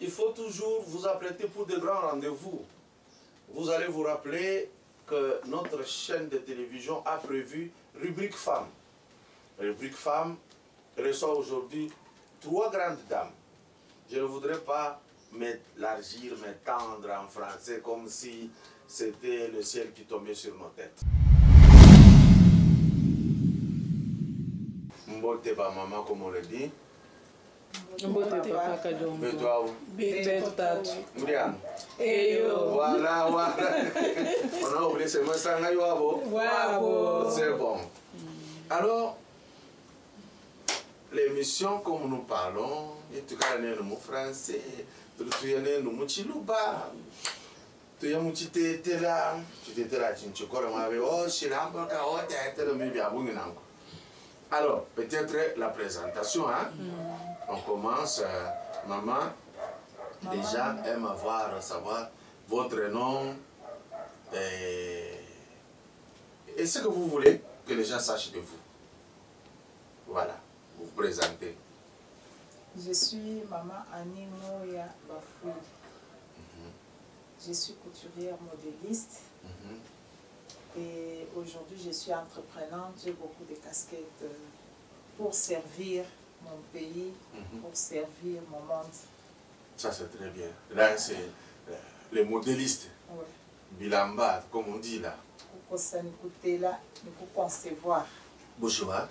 il faut toujours vous apprêter pour de grands rendez-vous. Vous allez vous rappeler que notre chaîne de télévision a prévu Rubrique Femmes. Rubrique Femmes reçoit aujourd'hui 3 grandes dames. Je ne voudrais pas m'élargir, m'étendre en français comme si c'était le ciel qui tombait sur nos têtes. Mbote ba maman, comme on le dit. Mbote papa Jombo. Betwaou. Betatu. Mbrian. Eyo. Voilà, voilà. On a oublié ce mot, ça n'a pas. Wow. C'est bon. Alors, l'émission, comme nous parlons, et tout cas, nous sommes français, tout le monde est chiluba. Tu es là, tu es là, tu es là, alors, peut-être la présentation, hein? On commence, maman, déjà aime savoir votre nom et ce que vous voulez que les gens sachent de vous. Voilà, vous vous présentez. Je suis maman Annie Moya Bafoui. Je suis couturière modéliste. Et aujourd'hui, je suis entreprenante. J'ai beaucoup de casquettes pour servir mon pays, pour servir mon monde. Ça, c'est très bien. Là, c'est les modélistes. Ouais. Bilamba, comme on dit là. Pour s'écouter là, pour concevoir. Bouchoua,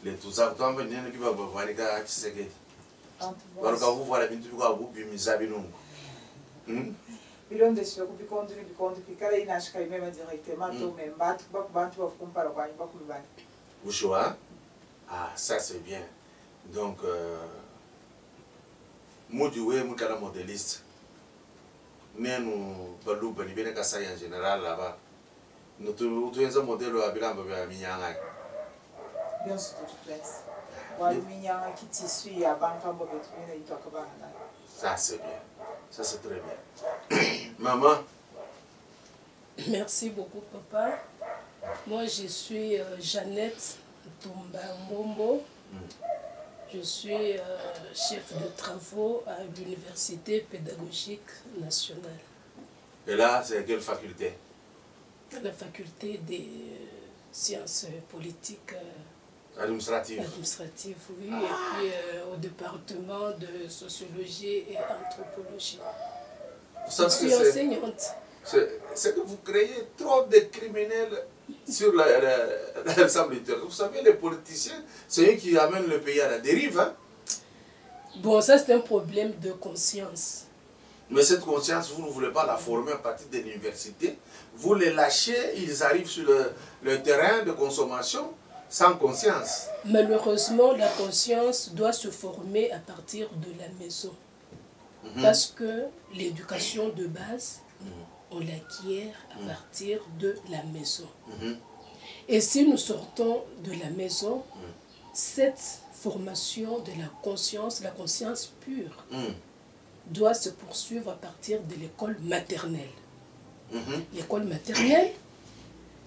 les tout ça, tu as venir qui va voir les gars qui se guettent. Alors, quand vous voyez la bintu, vous pouvez me Bilon de chez vous, puis quand il n'a pas même directement, tout même battre, tu vas comparer quoi, il va couper. Bouchoua, ah, ça c'est bien. Donc, moi, je suis un modéliste. Nous, Balou, Banibé, Kassai en général là-bas. Nous sommes un modèle à Bilan, Minyanga. Bien sûr, toute place. Minyanga qui tissu à Banka, il doit acabar. Ça c'est bien. Ça c'est très bien. Maman. Merci beaucoup, papa. Moi, je suis Jeannette Tomba Mbombo. Je suis chef de travaux à l'Université pédagogique nationale. Et là, c'est quelle faculté? La faculté des sciences politiques administratives. Oui, et puis au département de sociologie et anthropologie. Je suis enseignante. C'est que vous créez trop de criminels sur l'ensemble du territoire. Vous savez, les politiciens, c'est eux qui amènent le pays à la dérive. Hein? Bon, ça c'est un problème de conscience. Mais cette conscience, vous ne voulez pas la former à partir de l'université. Vous les lâchez, ils arrivent sur le terrain de consommation sans conscience. Malheureusement, la conscience doit se former à partir de la maison. Parce que l'éducation de base, on l'acquiert à partir de la maison. Et si nous sortons de la maison, cette formation de la conscience pure, doit se poursuivre à partir de l'école maternelle. L'école maternelle,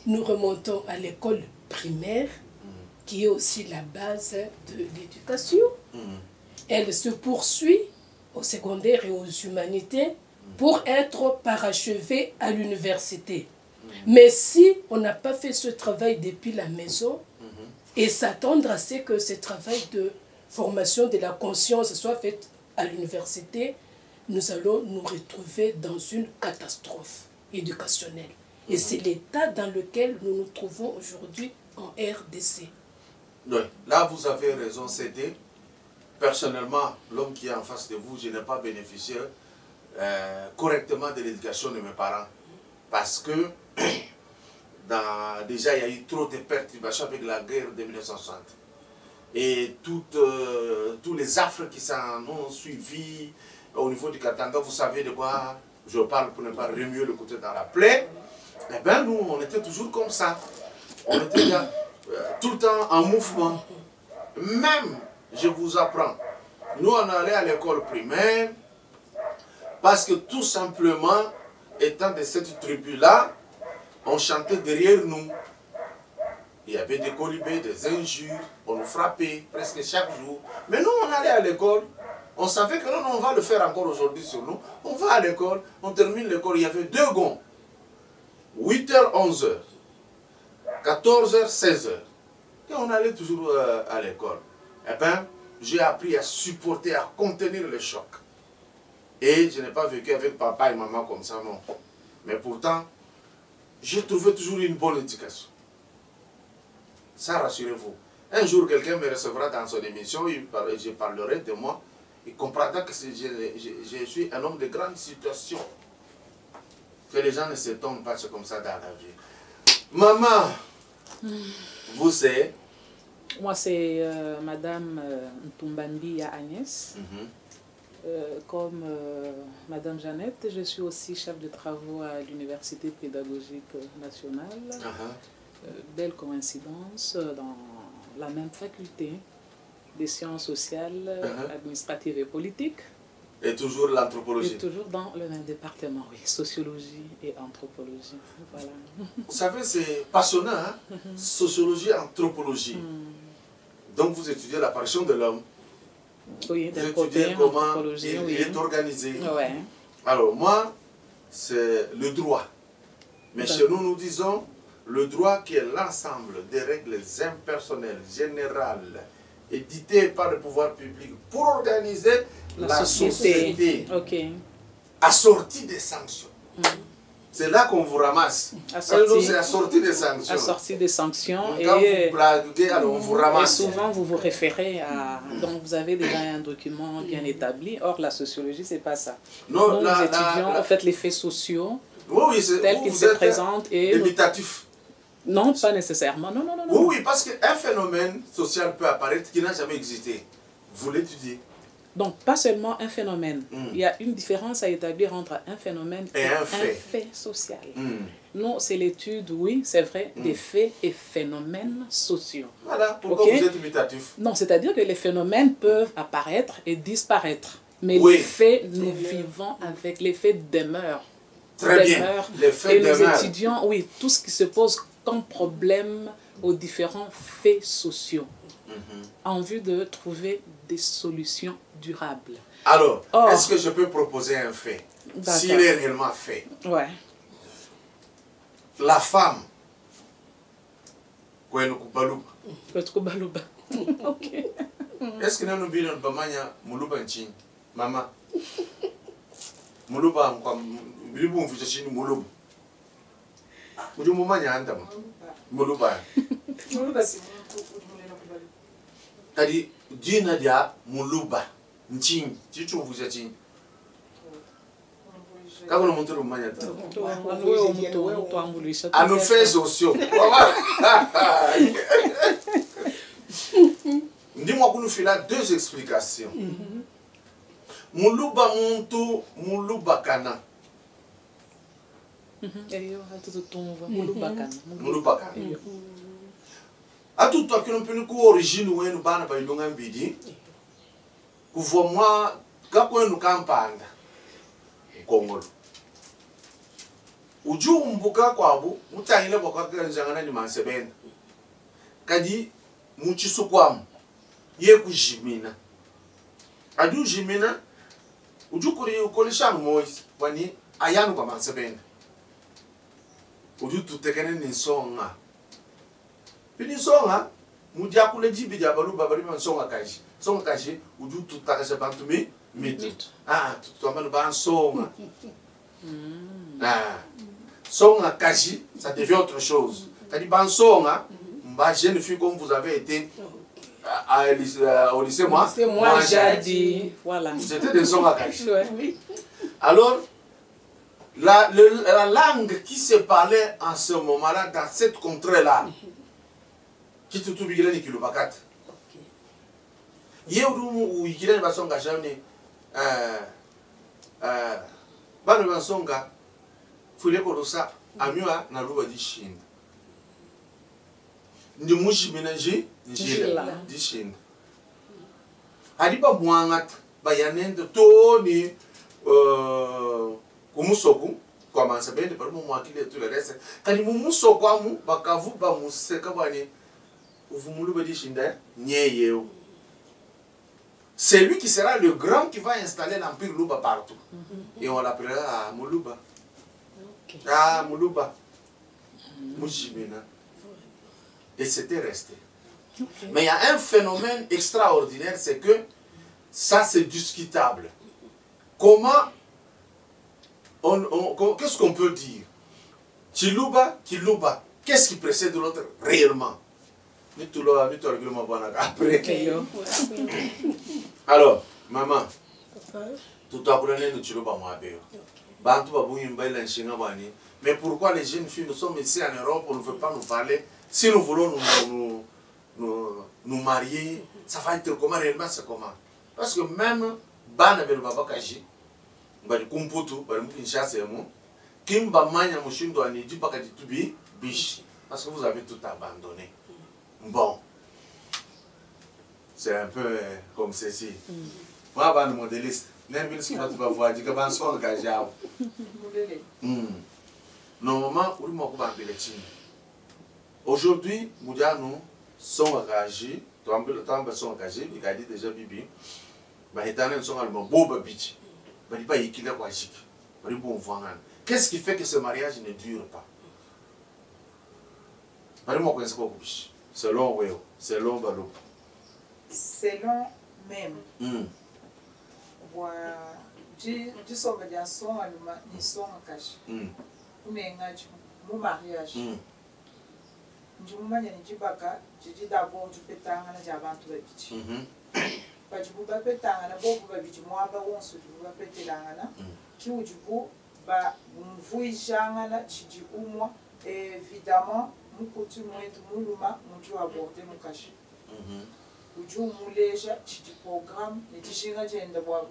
nous remontons à l'école primaire, qui est aussi la base de l'éducation. Elle se poursuit au secondaire et aux humanités pour être parachevée à l'université. Mais si on n'a pas fait ce travail depuis la maison et s'attendre à ce que ce travail de formation de la conscience soit fait à l'université, nous allons nous retrouver dans une catastrophe éducationnelle. Et c'est l'état dans lequel nous nous trouvons aujourd'hui en RDC. Oui, là vous avez raison, c'était personnellement l'homme qui est en face de vous, je n'ai pas bénéficié correctement de l'éducation de mes parents. Parce que déjà il y a eu trop de perturbations avec la guerre de 1960. Et tous les affres qui s'en ont suivi au niveau du Katanga, vous savez de quoi je parle pour ne pas remuer le côté dans la plaie. Eh bien nous, on était toujours comme ça. On était là, tout le temps en mouvement. Même, je vous apprends, nous on allait à l'école primaire parce que tout simplement, étant de cette tribu-là, on chantait derrière nous. Il y avait des colibés, des injures, on nous frappait presque chaque jour. Mais nous, on allait à l'école On savait que non, on va le faire encore aujourd'hui sur nous. On va à l'école, on termine l'école, il y avait 2 gonds. 8h, 11h. 14h, 16h. Et on allait toujours à l'école. Eh bien, j'ai appris à supporter, à contenir le choc. Et je n'ai pas vécu avec papa et maman comme ça, non. Mais pourtant, j'ai trouvé toujours une bonne éducation. Ça, rassurez-vous. Un jour, quelqu'un me recevra dans son émission, je parlerai de moi. Il comprendra que je suis un homme de grande situation. Que les gens ne s'étonnent pas, c'est comme ça dans la vie. Maman, vous c'est? Moi, c'est Madame Ntumbambi Agnès. Comme Madame Jeannette, je suis aussi chef de travaux à l'Université pédagogique nationale. Belle coïncidence, dans la même faculté des sciences sociales, administratives et politiques. Et toujours l'anthropologie. Et toujours dans le même département, oui, sociologie et anthropologie. Voilà. Vous savez, c'est passionnant, hein? Sociologie, anthropologie. Donc vous étudiez l'apparition de l'homme. Oui, vous étudiez comment il est organisé. Ouais. Alors moi, c'est le droit. Mais chez nous, nous disons le droit qui est l'ensemble des règles impersonnelles, générales, éditées par le pouvoir public pour organiser la société assortie des sanctions. C'est là qu'on vous ramasse. C'est assorti des sanctions. Assorti des sanctions. Donc, quand vous blaguez, alors on vous ramasse. Et souvent, vous vous référez à... Donc, vous avez déjà un document bien établi. Or, la sociologie, c'est pas ça. Non, nous étudions en fait les faits sociaux tels qu'ils se présentent. Et imitatif. Non, pas nécessairement. Non, non, non. Oui, oui, parce qu'un phénomène social peut apparaître qui n'a jamais existé. Vous l'étudiez. Donc, pas seulement un phénomène. Il y a une différence à établir entre un phénomène et un fait social. Non, c'est l'étude, oui, c'est vrai, des faits et phénomènes sociaux. Voilà, pourquoi vous êtes imitatif? Non, c'est-à-dire que les phénomènes peuvent apparaître et disparaître. Mais les faits, nous vivons avec, les faits demeurent. Très bien, les faits demeurent. Et nous étudions, oui, tout ce qui se pose comme problème aux différents faits sociaux, en vue de trouver des solutions durables. Alors, est-ce que je peux proposer un fait? S'il est réellement fait. Ouais. La femme. Le Troubalouba. Ok. Est-ce que nous avons vu Bamanya Moulouba Nchin? Maman. Moulouba, Moulouba, Moulouba. Uju mumanya anda ma muluba tadi dina dia muluba nchin chichumvusha chin kakono muntu rumanya ta anu fez osio ndimwa kunu fila 2 explications. Muluba muntu muluba kana mulubakana atu to kino pini ku origine wenu bana ba ilunga mbidi kuvomwa kakwenu kampanda Kongolo ujumbuka kwabu mutangile bokakenzangana ni mansebenda kadi muchisu kwamu ye kujimina adu jimina ujukuri ukolisha moise wani ayanu kwa mansebenda uju tutekene ni songa pini songa mudia kule jibi dia balu babari man songa kaji uju tutakasha bantumi mitu tutamba ban songa songa kaji ça devient autre chose tadi ban songa mba jeune fille comme vous avez été au lycée moi j'ai dit voilà c'était des songa kaji. Alors la langue qui se parlait en ce moment-là, dans cette contrée-là, qui te trouve ni kilobakat. Yeudu ou ikile basonga jamne bano basonga fule korosa amua na luba dishinda. Ndi mushi menaje njila dishinda. Hadiba muangat bayanende toni kumusoku kwa mansabende par mu mwakile tout le reste kani mu musoko amu bakavu ba museka bani uvumulu badi shinda nyeyeo c'est lui qui sera le grand qui va installer l'empire Luba partout. Et on l'appellera Muluba. Ah, Muluba. Mujibina. Et c'était resté. Mais il y a un phénomène extraordinaire, c'est que ça c'est discutable. Comment, qu'est-ce qu'on peut dire? Chiluba, Kiluba, qu'est-ce qui précède l'autre réellement? Après. Alors, maman, tout à l'heure, nous Chiluba mais pourquoi les jeunes filles, nous sommes ici en Europe, on ne veut pas nous parler? Si nous voulons nous marier, ça va être comment réellement, c'est comment? Parce que même Bana ben Baba Kaji, Badi Kumputu, Badi Moukinshasa et moi, Kimba Manya Mushindo Anidi Bakadi Tubi, Bish, parce que vous avez tout abandonné. Bon, c'est un peu comme ceci. Moi, je suis modéliste. N'importe ce que tu vas voir, je vais vous engager. Normalement, aujourd'hui, nous sommes engagés, nous sommes engagés, il a dit déjà Bibi, qu'est-ce qui fait que ce mariage ne dure pas? Selon Weo, selon Balou. Selon même. Du sommes bien son allemand, ni son en cache. Mon mariage. Du moment où je dis d'abord du pétard à la avant tout le bitch. Pas du bout à pétard à la boue, moi, on se doit péter la rana. Qui ou du bout, bah, vous y j'en tu dis ou moi, évidemment, nous continuons de mouluma, mon Dieu aborder mon cachet. Ou du mouléja, tu dis programme, les digérer de boire,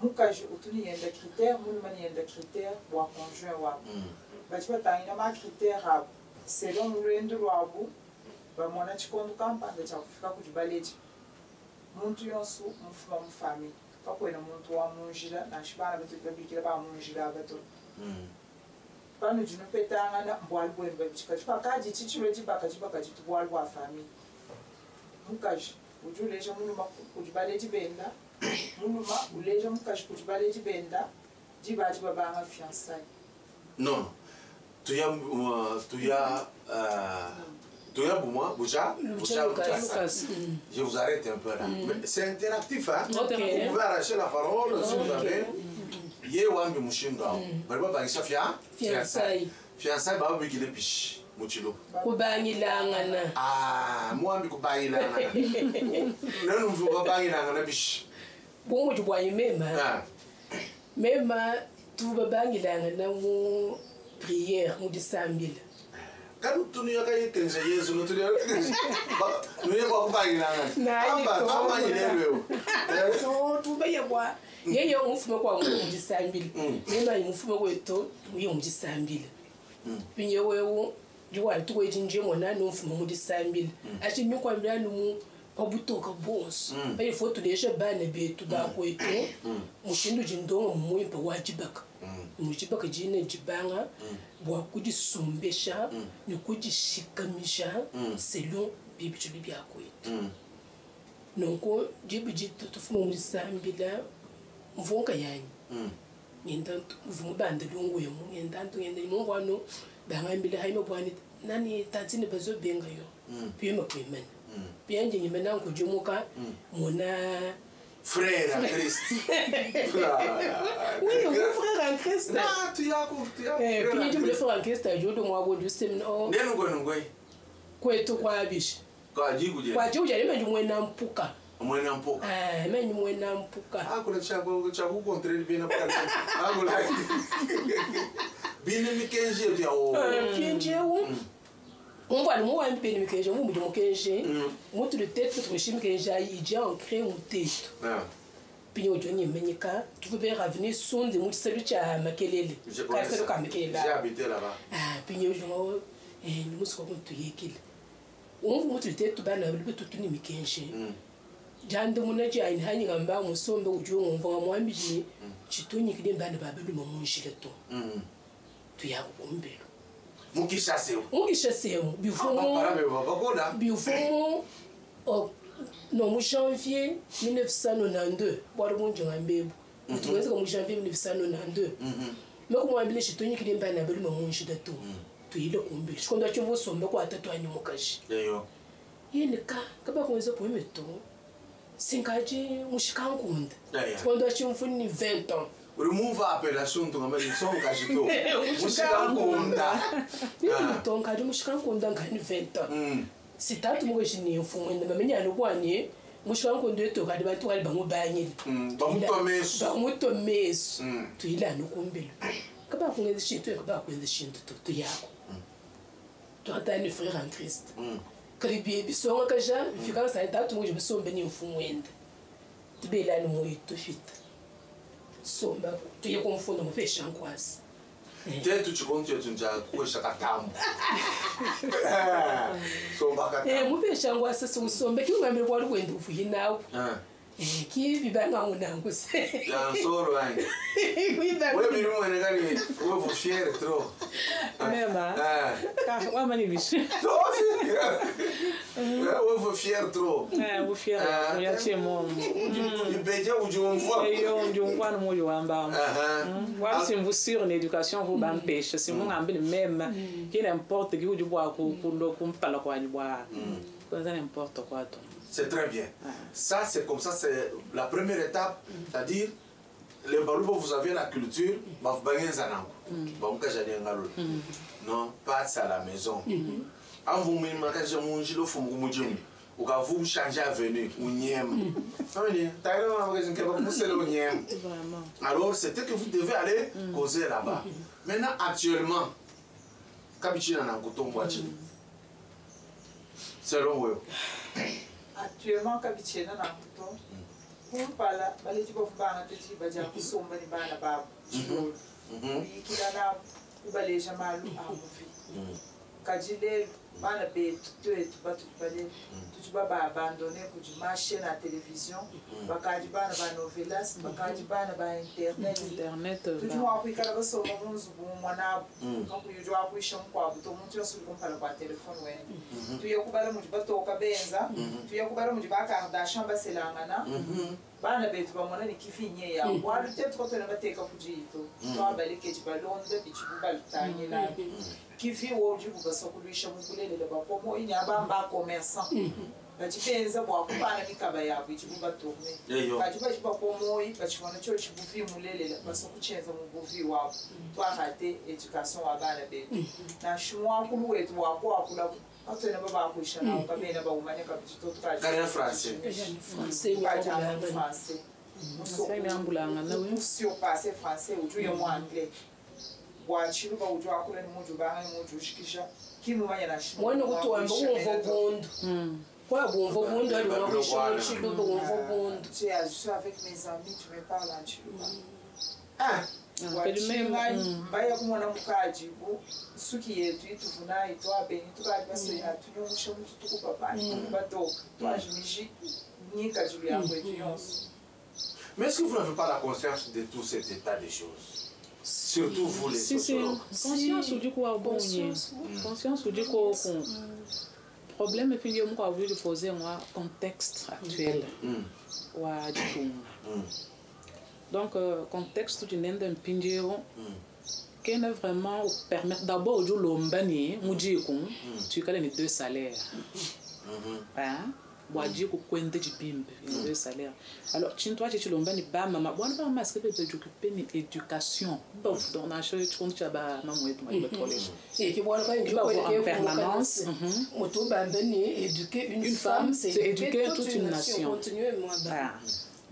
Mukaji utuni yenda critère, mulmani yenda critère, wa conjoint wa. Bachwa tangina ma critère selon mulendo wabu, ba mwana chikondo kampanda cha kufika kujibaleji. Muntu yonsu mufuma mu famille. Pakwena muntu wa munjira na shibana betu babikira ba munjira bato. Pano jino petanga na mbwali bwemba bichika. Kaji chichiro jibaka jitubwali wa famille. Mukaji ujuleja muluma kujibaleji benda. Muluma uleja mukaji kujibaleji benda jiba banga fiançailles. Non. Tu as pour moi, Boucha, je vous arrête un peu là. C'est interactif, hein? Vous pouvez arracher la parole si vous avez. Yewambi Mushindo. Barba Bangisha fiançailles. Fiançailles, Baba Bigile Pish, Muchilo. Kubangilangana. Ah, moi, Kubangilangana. Non, nous ne voulons pas Bangilangana Pish. Bon, tu vois, même. Même, tu vas Bangilangana ou prière, ou de 100 000. Quand tu n'y as qu'à y être, tu n'y as pas yeye umfume kwa umujisambile nena imfume kweto uye umujisambile pinye wewe jiwa tuwe jinje mona no umfume umujisambile achi mikwa mlanu mu obutoka boss baye foto deshe bane betu ba kweto mushindu jindongo muyimpa wajibaka mujibaka jine jibanga bwa kujisumbesha ni kujishikamisha selon bibicho bibi akweto nonko jibijito tufuma umujisambila mvunga yanyi ngendantu uvumubanda longwemu ngendantu ngende mongwano bangambile hayime bwani nani tatsini bazo benga yo piyema kwimana piyanje ngimena nkujumuka mona frère en Christ. Oui, mon frère en Christ. Ah, tu as puis tu le frère en Christ ajodo mwa go du semino nenu ngwe kwetu kwa bishi kwa jiguje yime mwena mpuka mwena mpuka menyi mwena mpuka kuna chagu contrôle bien apaka agula bine mikenje tu yawo kenje wo ngwani mo wampeni mikenje mo mudu mikenje mutu de tête pour chimikenje ije en crée mu teto pinyo joni menyika tu veux bien revenir sonde mu salu cha makelele ka salu ka makelele j'ai habité là-bas pinyo jo ni musiko ko tuyekile mutu de tête bana bitu tuni mikenje jande munaji ayini hani ngamba musombe ujo ngomva mwambiji chitonyi kide mbana babelu mamunjile to tuyakumbelo mukishasemo bivumo Non, en janvier 1992, voilà mon Dieu, un bébé. Tu vois, comme janvier 1992. Mais comme on a dit, je te dis qu'il y a un peu de monde de tout. Tu y es le combi. Je connais que vous sommes quoi à toi, nous cache. D'ailleurs. Il y a un cas, que pas qu'on se peut mettre. C'est un cas de mouchikan compte. D'ailleurs. Tu connais que vous avez 20 ans. Remove appellation to ma son kajito. Mouchikan konda. Donc, quand je mouchikan compte dans 20 ans. C'est tant que moi je n'ai pas fond, mais il y a le poignet. Moi je suis en train de te regarder, tu vas le bagner. Bamuto mes. Tu es là, nous combien. Comment on est chez toi, comment on est chez toi, tu y as. Tu as un frère en Christ. Quand les bébés sont en caja, il faut que ça ait tant que moi je me suis béni au fond. Tu es là, nous tout de suite. Somba, tu es confondu, mon péché en quoi. Dentro de conto tu já coisa catambo. Somba catambo. Mo pe shangwa se so sombe ki ngambe kwa lwendo fuyi nawo. Ki biba ngawo nangu se. Ya soro ai. Wewe biru mwana gani? Wewe vo fier tro. Mema. Wa mani bicho. Wewe vo fier tro. Vo fier. Ya chemo. Ibeje ujumva. Yo ujumva no moyo wamba. Wa si vous sur l'éducation vous m'empêche. Si mon ambi même qui n'importe qui vous bois pour pala kwa bois. Ça n'importe quoi toi. C'est très bien. Ça, c'est comme ça, c'est la première étape, c'est-à-dire, les balouba, vous avez la culture, vous avez un zanango. Non, pas ça à la maison. Quand vous vous changez à venir, alors, c'était que vous devez aller causer là-bas. Maintenant, actuellement, selon vous. Actuellement, Kabichena n'a pas pour parler, les gens vont faire un petit badja pour sommer les balles à bab. Oui, qui a là, les gens mal à vous. Kajile, bana be, tu es tout balé, tu vas abandonner pour du marché à la télévision, bakadibana ba novelas, bakadibana ba internet. Tu dois appuyer quand vous sommes bon mwana, quand vous dois appuyer sur quoi, tout le monde tu as sur le téléphone ouais. Tu y a kubala mu bato kabenza, tu y a kubala mu bakada chamba selangana. Bana be tu ba mwana ni kifinye ya, wa le tête quand on va te kapujito. Toi balike tu balonde bitu baltanye la. Kifi wo du basokulisha mukulele le bapomo inyabamba commerçant. Bachipenza bwa kupana mikaba yabo ichibuba tourner. Bachiba chibapomo bachibona cyo chibuvi mulele basokuchenza mu buvi wabo. Twahate education wabana be. Na shimwa kulu wetu wako akula atena baba akushana ukabena ba umanya kabito tukaje. Kare français. Français français. Ça il ambulanga na we. Sur passer français ou tu moi anglais. Wachiru ba ujwa akule muju banga muju shikisha kimumanya na shimo mwana kutuamba umvo bondo kwa bomvo bondo ali wa kushona chido bomvo bondo je suis avec mes amis tu me parles en chiluba baya kumwana mukaji bu suki yetu ituvuna itwa beni tukali baso ya tunyomusha mutu tukupapa bato twajimiji nika julu ya kwetu yonso. Mais est-ce que vous n'avez pas la conscience de tout cet état des choses? Surtout vous les sociologues. Conscience du coup conscience du coup problème et puis il moi voulu poser moi contexte actuel wa du donc contexte du nende mpinjero qui ne vraiment permettre d'abord du lombani mujiko tu as les 2 salaires hein boaji ko kwende jibimbe les 2 salaires alors tu toi tu lomba ni ba mama bon pas masque peut t'occuper ni éducation bon dans la chose tu comptes ba maman et tout collège et qui voilà pas en permanence moto bandani éduquer une femme c'est éduquer toute une nation continuellement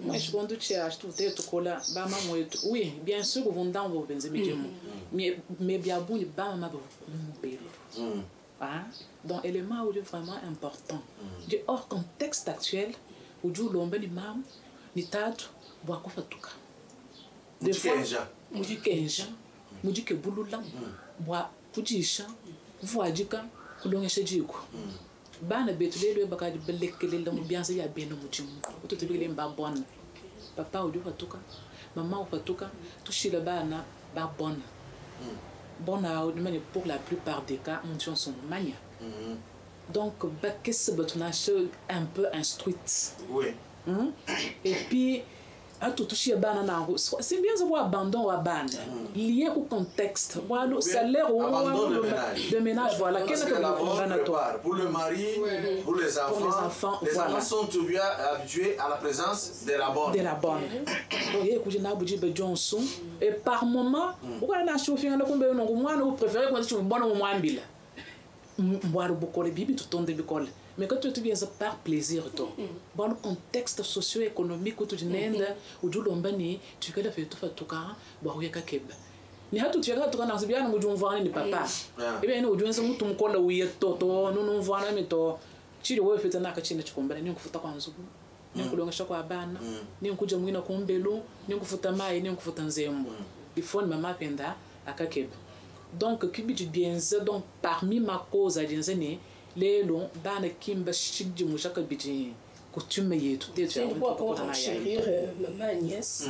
moi je compte tu as tout te kola ba maman et tout oui bien sûr vous vont dans vos benzemidjemo mais bien bon ba mama ba kumbelo donc élément où vraiment important hors contexte actuel où du lombe ni mam ni tatu bwa kufatuka des fois muji kenja muji ke bulula bwa kujisha vuajika kudongesha jiko bana betulelo bakadi belekele la mubianza ya beno mujimu utotubile mbabona papa uju fatuka mama ufatuka tushila bana babona bon pour la plupart des cas on tient son mania Donc, qu'est-ce que tu as un peu instruite. Oui. Et puis, c'est bien de voir abandon ou abandon lié au contexte, le salaire ou de ménage. Voilà. Parce que la mort prépare pour le mari, pour les enfants. Les enfants sont bien habitués à la présence de la bonne. De la bonne. Et par moment, vous avez un chauffeur qui vous préférez quand tu es bon au moins bila. Boire beaucoup de bibi tout de bicole. Mais quand tu viens par plaisir, dans le contexte socio-économique où tu n'es où tu l'embani, tu peux faire tout cas, boire ou yakakeb. Ni hatu tu as tout dans ce bien, nous devons voir ni papa. Et bien nous devons se mettre mon col où il est toto, nous nous voyons mais to. Tu le vois fait un acte chine chumba, ni kufuta kwa nzugu, ni kulonga shakwa bana, ni kuja mwina kumbelu, ni kufuta mai, ni kufuta nzembo. Il faut maman penda akakeb. Donc, qui dit bien donc parmi ma cause à Dienzene, les longs, dans le kimba chic du mouchaka bidji, coutume y est tout est. C'est une fois qu'on va chérir maman Agnès.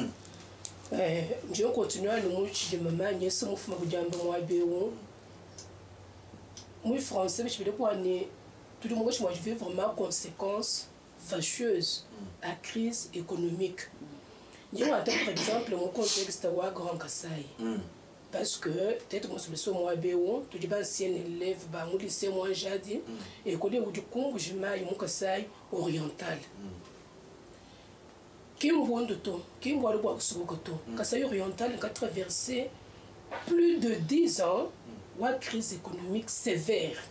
Je continue à le moucher de maman Agnès, mon frère Boudjamba Mouabéon. Moi, français, je vais dire tout le monde, moi, je vais vraiment conséquences fâcheuses à la crise économique. Je vais par exemple, mon contexte à Grand Kassai. Parce que peut-être que je suis moi béon, tout le ancien élève, mon lycée moi jadi, et que les du Congo je m'aille mon Kassai oriental. Qui me voit de tout, qui me voit le bois sur le coteau. Kassai oriental a traversé plus de 10 ans une crise économique sévère.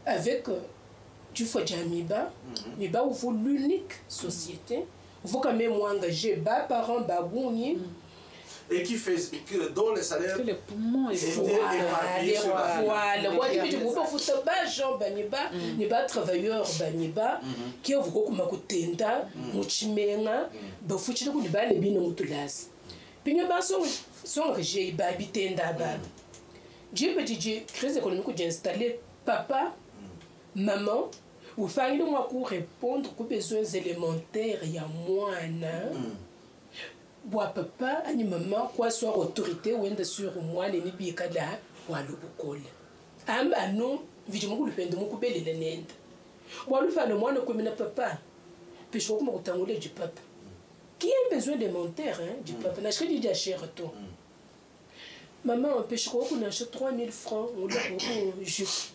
Avec du Fodjamiba, Miba où vous l'unique société, vous quand même engagé bas parents babouni. Et qui fait dont les salaires les poumons éparpillés sur la ville. Voilà, pas travailleurs qui ont beaucoup de tenda, muchimenga, bafuchira ku nibale bino mutulazi. Pinyo baso son que j'ai habité ndaba. J'ai petit crise économique j'ai installé papa, maman, ou fallait moi pour répondre aux besoins élémentaires ya moana. Bois papa, ani maman, quoi soit autorité ou un sur moi, les nibikada, ou à l'obocol. Am à nous, vivement le peine de mon coupé les nègres. Ou à le faire le moine comme papa. Puis je vois comment du papa. Qui a besoin d'élémentaire du papa? N'a pas dit à cher retour. Maman, on peut qu'on achète 3000 francs, on l'a au jus.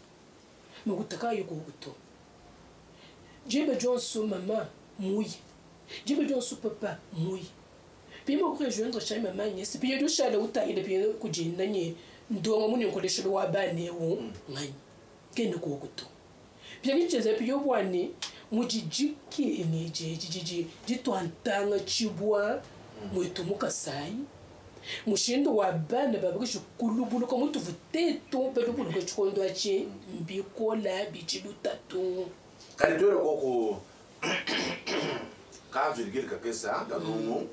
Mais vous t'avez eu au Dieu me dit sous maman, mouille. Dieu me dit sous papa, mouille. Puis je me rejoindre chez maman Agnès. Puis je suis allé au taille depuis que j'ai n'ai donc mon oncle chez le Wabane ou ngai. Qu'est-ce que tu puis je disais puis je vois né, moi j'ai qui est né, j'ai toi entendre chibois, moi tout mon kasai. Moi shindo Wabane baba que je kulubulu comme tu veux tout pelo pour que tu condois chez mbikola bichilu tatou. Quand tu le coco, quand tu dis que ça, dans nos mots.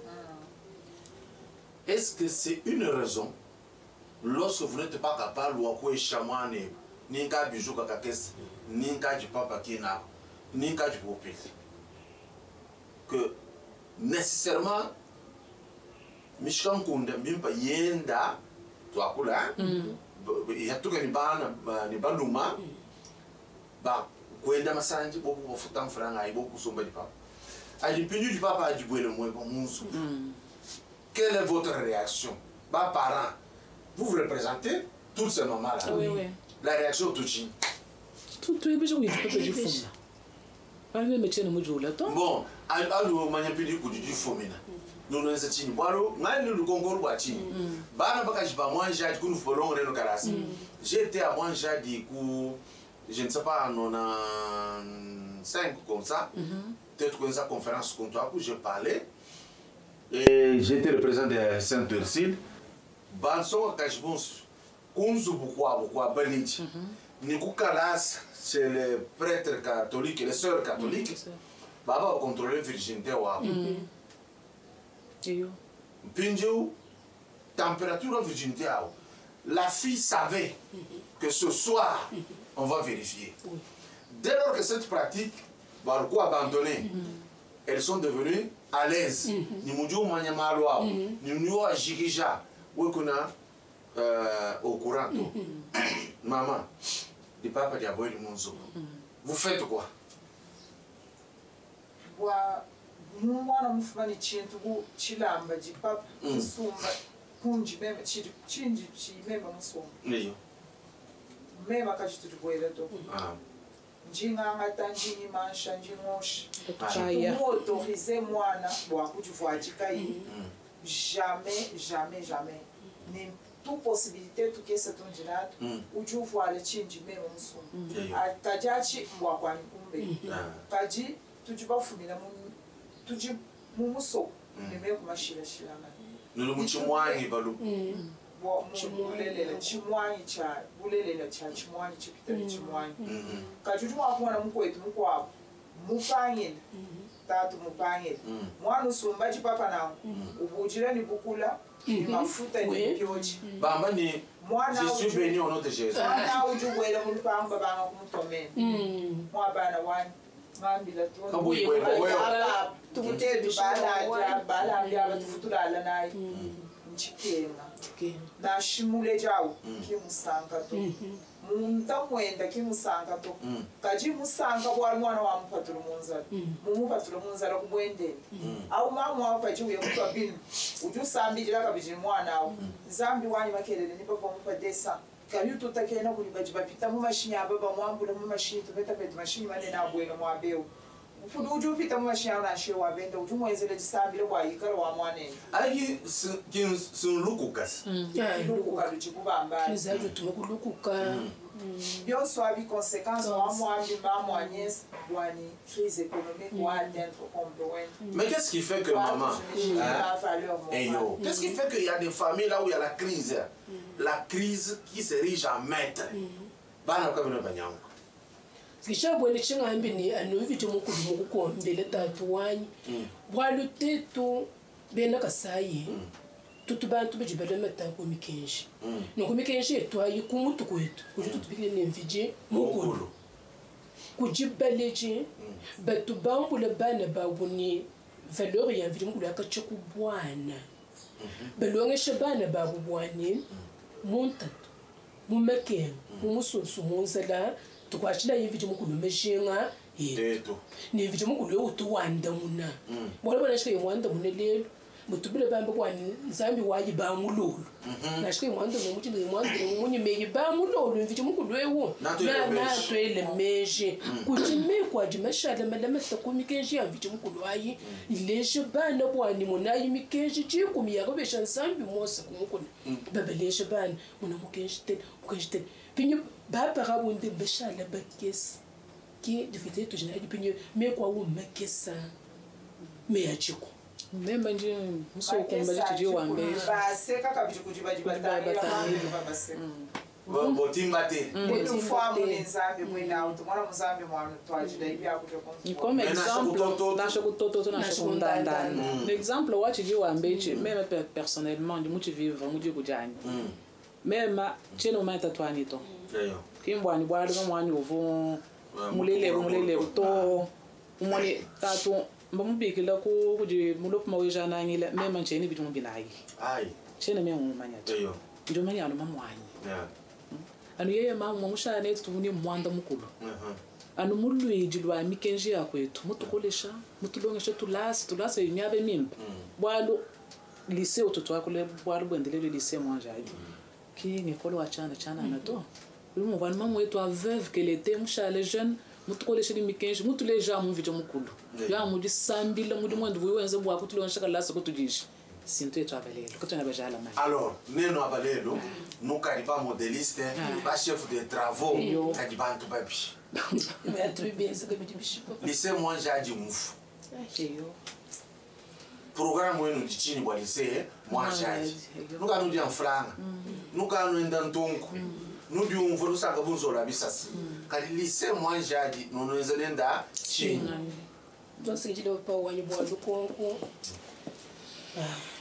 Est-ce que c'est une raison lorsque vous n'êtes pas capable de faire chaman ni ka bijou kakakes ni ka du papa kina ni ka du popil que nécessairement Mishkan Kunda bimpa yenda to akula yatuka ni banuma ba kwenda masanji bobu bofuta mfranga ibo kusomba di papa aji pindu di papa aji bwele mwe ko munsu. Quelle est votre réaction? Bah, parents, vous vous représentez toutes ces mamans-là. Oui, oui. La réaction tout de suite. Tout est bien, oui, tu peux dire fou. Pas le métier de Moujou là, toi. Bon, alors, manipuler du coup du fomina. Nous nous sommes dit, voilà, nous concours watching. Bah, n'a pas qu'à pas moi, j'ai dit que nous ferons le carassi. J'étais à moi, j'ai dit que je ne sais pas, on a 5 comme ça. Peut-être que ça conférence contre toi, où je parlais. Et j'étais le président de Saint-Ursule. Banso Kachbons, Kunzu Bukwa, Belidji. Nikoukalas, c'est les prêtres catholiques et les sœurs catholiques. Baba a contrôlé la virginité. Pinjou, température de virginité. La fille savait que ce soir, on va vérifier. Dès lors que cette pratique va le coup abandonner, elles sont devenues à l'aise. Ni Moudjou Manyamaloa, ni Moudjou Jigija, où qu'on a au courant. Maman, de papa de aboy monzo. Vous faites quoi? Mwana mfumani chintu chilamba jipapa nsumba kunji meme chinji chimeme musumba Niyo. meme akachitu tukwela to njinganga tanjini mansha njingosha autoriser mwana bwa kujivuajika yi jamais ni toute possibilité tout que c'est un dilat où tu vois le chinji meme musumba atajachi mbwa kwa kumbe kaji tujibafumina tuji mumuso nime kumashira shilanga nulu muchimwanyi balu bo mulelele chimwanyi cha bulelele cha chimwanyi chipita chimwanyi kajuju wakona mukwetu mukwabo mupanyeni tatu mupanyeni mwana usumba chipapa na ubujira ni bukula ni mafuta ni kyochi bamba ni mwana je suis béni au nom de Jésus mwana ujugwela mulipanga banga kumutomeni mwabana wani ngambila tukutedu bala byaba tufutulala naye nchitenga na shimule jawo kimusanga to munta mwenda kimusanga to kaji musanga bwa mwana wa mpatulu munzara mumupatulu munzara kubwende au mama wa kaji uye kutwa bin ujusambijira kabije mwana awo zambi wanyi makelele ni baba mupadesa kayu tutakena kuli bajibapita mu mashini ababa mwambula mu mashini tubeta peta mashini mane na bwena mwabeo ufudu uju pita mu mashini na shewa benda uju mwezele jisambile kwa yikala wa mwane ayi sun lukukas lukuka lujibubamba kizaje tumukulukuka byonso abi conséquences wa mwambi ba mwanyes bwani crise économique wa atteindre compte. Mais qu'est-ce qui fait que maman qu'est-ce qui fait qu'il y a des familles là où il y a la crise qui s'érige en maître bana kwa bino banyango Kishabwele chingambi ni anoviti mukulu mukukombele tatu wanyi bwalutetu bena kasayi tutu bantu bejibele meta ko mikenshi no ko mikenshi etwayi kumutu kwetu kujo tutubikile nemvije mukulu kujibeleje batu bambule bana babuni valeur ya mvije mukulu akacheku bwana belonge shabana babu bwani muntatu mumeke mumusunsu munzala tukwachila yivije mukulu meshinga eto ni vije mukulu utuwanda muna bora bana shike mwanda munelelo mutubile bambe kwani zambi wayi ba mululu na shike mwanda mumuti ni mwanda munyi meyi ba mululu mvije mukulu ewo na twele meje kujime kwa dimashala malama takumikenji ya vije mukulu ayi ileje bana bwani munayi mikenji chikumi yakobesha nsambi mosa kumukulu babeleje bana muna mukenji te pinyo baba rabunde beshala bakes qui devait tout général pinyo me kwa wo makesa me yachiko Même nje muso komba chiji wambe ba seka kabiji kujibajiba tani ba botimbate botifamu nzambe mwena utumwana muzambe mwana twajida ibi akutokonza ni comme exemple na shokutoto na shokundanda l'exemple wa chiji wambe même personnellement ndi muti vivre mudi kujani même cheno mata twanito kimbwani bwali mwani uvu mulele to umone tatu mbamubikila ku kuji mulop mawejana ngile même ncheni bitu mbilayi ai chene me ngumanya to ndio manya no mamwanyi anu yeye mama mushane tuvuni mwanda mukulu anu mulwiji lwa mikenji yakwetu mutukolesha mutulongesha tulasi inyabe mimba bwalo lycée utoto wakule bwalo bwendelele lycée mwanjaji ki ngekolo achana na to lumo bwana mama wetu aveuve qu'elle était mushale jeune mutukolesha mikenji mutuleja mu video mukulu ya mudi sambila mudi mwanda buyenze bwa kutulongesha kalasa kutujishi sinto etu abalelo kutona bajala mai alors neno abalelo nukariba modéliste ba chef de travaux kadi bantu babi lycée moi jadi mufu programme wenu dichini bwa lycée moi jadi nuka nudi amfranga nuka nuenda ntongo nudi umvuru sanga bunzola bisasi kadi lycée moi jadi nonozenda chini donc c'est le pas wanyi bwa lukonko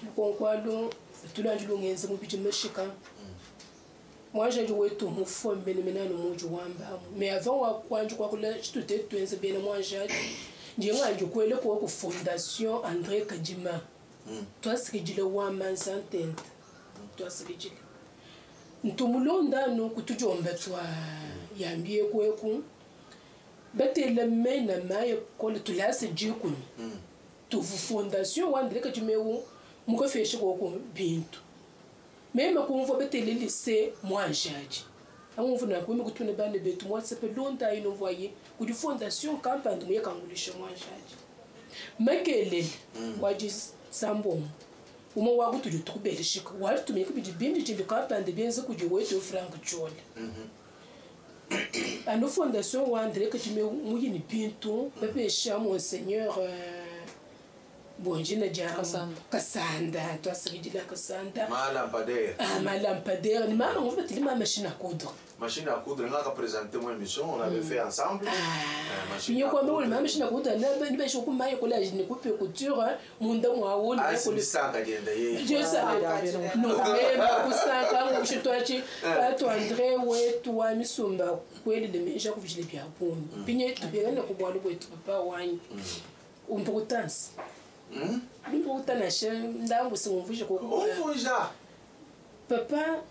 lukonkwalo tulanjulu ngenze mupiti meshika moi j'ai joué tout mon fond menena no muju wamba mais avant wa kwanju kwa kula chitute twenze bene moi j'ai ndienga nju kwele ko ku fondation André Kadima toi ce que dit le wa man sentente toi ce que dit ntumulonda no kutujomba twa yambie kweku batele mena maye kole tulase jikuni tu fondation wandre ka tumewu muko feshi ko bintu meme kumvo betele lycée moi jaji amumvu na kwimi kutune bane betu moi sepe londa ino voyer ku di fondation campagne muye kangulisha moi jaji makele waji sambo uma wagu tuju tukubele shika wali tumeke bidi bindi jimbi campagne bienze kuji wetu franc chole à nos fondations wandre que tu me muyini pinto bebe cha monseigneur bonjina jam kasanda to asiridi la kasanda malampadaire ni mama on veut te ma machine à coudre on a présenté mon émission on avait fait ensemble machine à coudre ma machine à coudre na ni besho kuma yeko la ni coupe couture munda mwa woni ko lisanga genda ye je sais non mais kusaka ngo chitwachi to André wetu wa misumba kweli de meja kuvijile bya boni pinye tubirana kubwalo kwetu papa wanyi importance papa,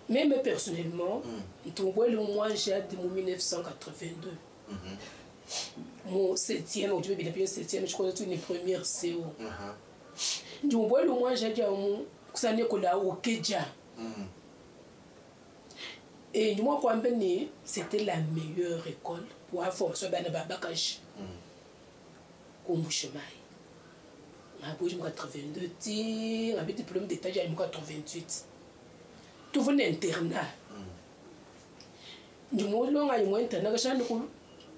même personnellement, moi j'ai hâte de 1982. Mon 7e, ou tu veux bien 7e, je crois que c'est une première CO. Donc moi j'ai dit à mon ça n'est que là au Kedja. Et moi quand même c'était la meilleure école pour avoir formation dans Babakash. Kombushemai. J'ai 82 tirs, j'ai diplôme d'état, j'ai 88. Tout venait internat. Du moment où j'ai internat, j'ai une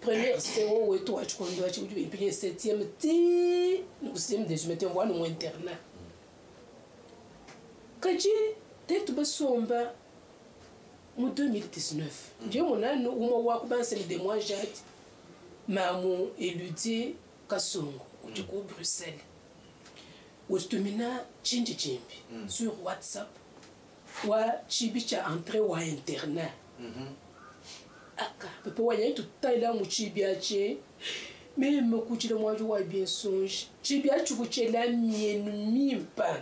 première CO et toi, tu conduis, tu es payé 7e tir, nous sommes des humains, on voit nous internat. Quand j'ai tout somba en 2019, j'ai mon an où moi commencé de moi j'ai maman éludé Kassongo, du coup Bruxelles. Ostumina chimbi sur WhatsApp wa chibicha entrée wa internat aka papa wa yantu taila mu chibiache même kuchile moi je vois bien songe chibiache vuchela mienu mimpa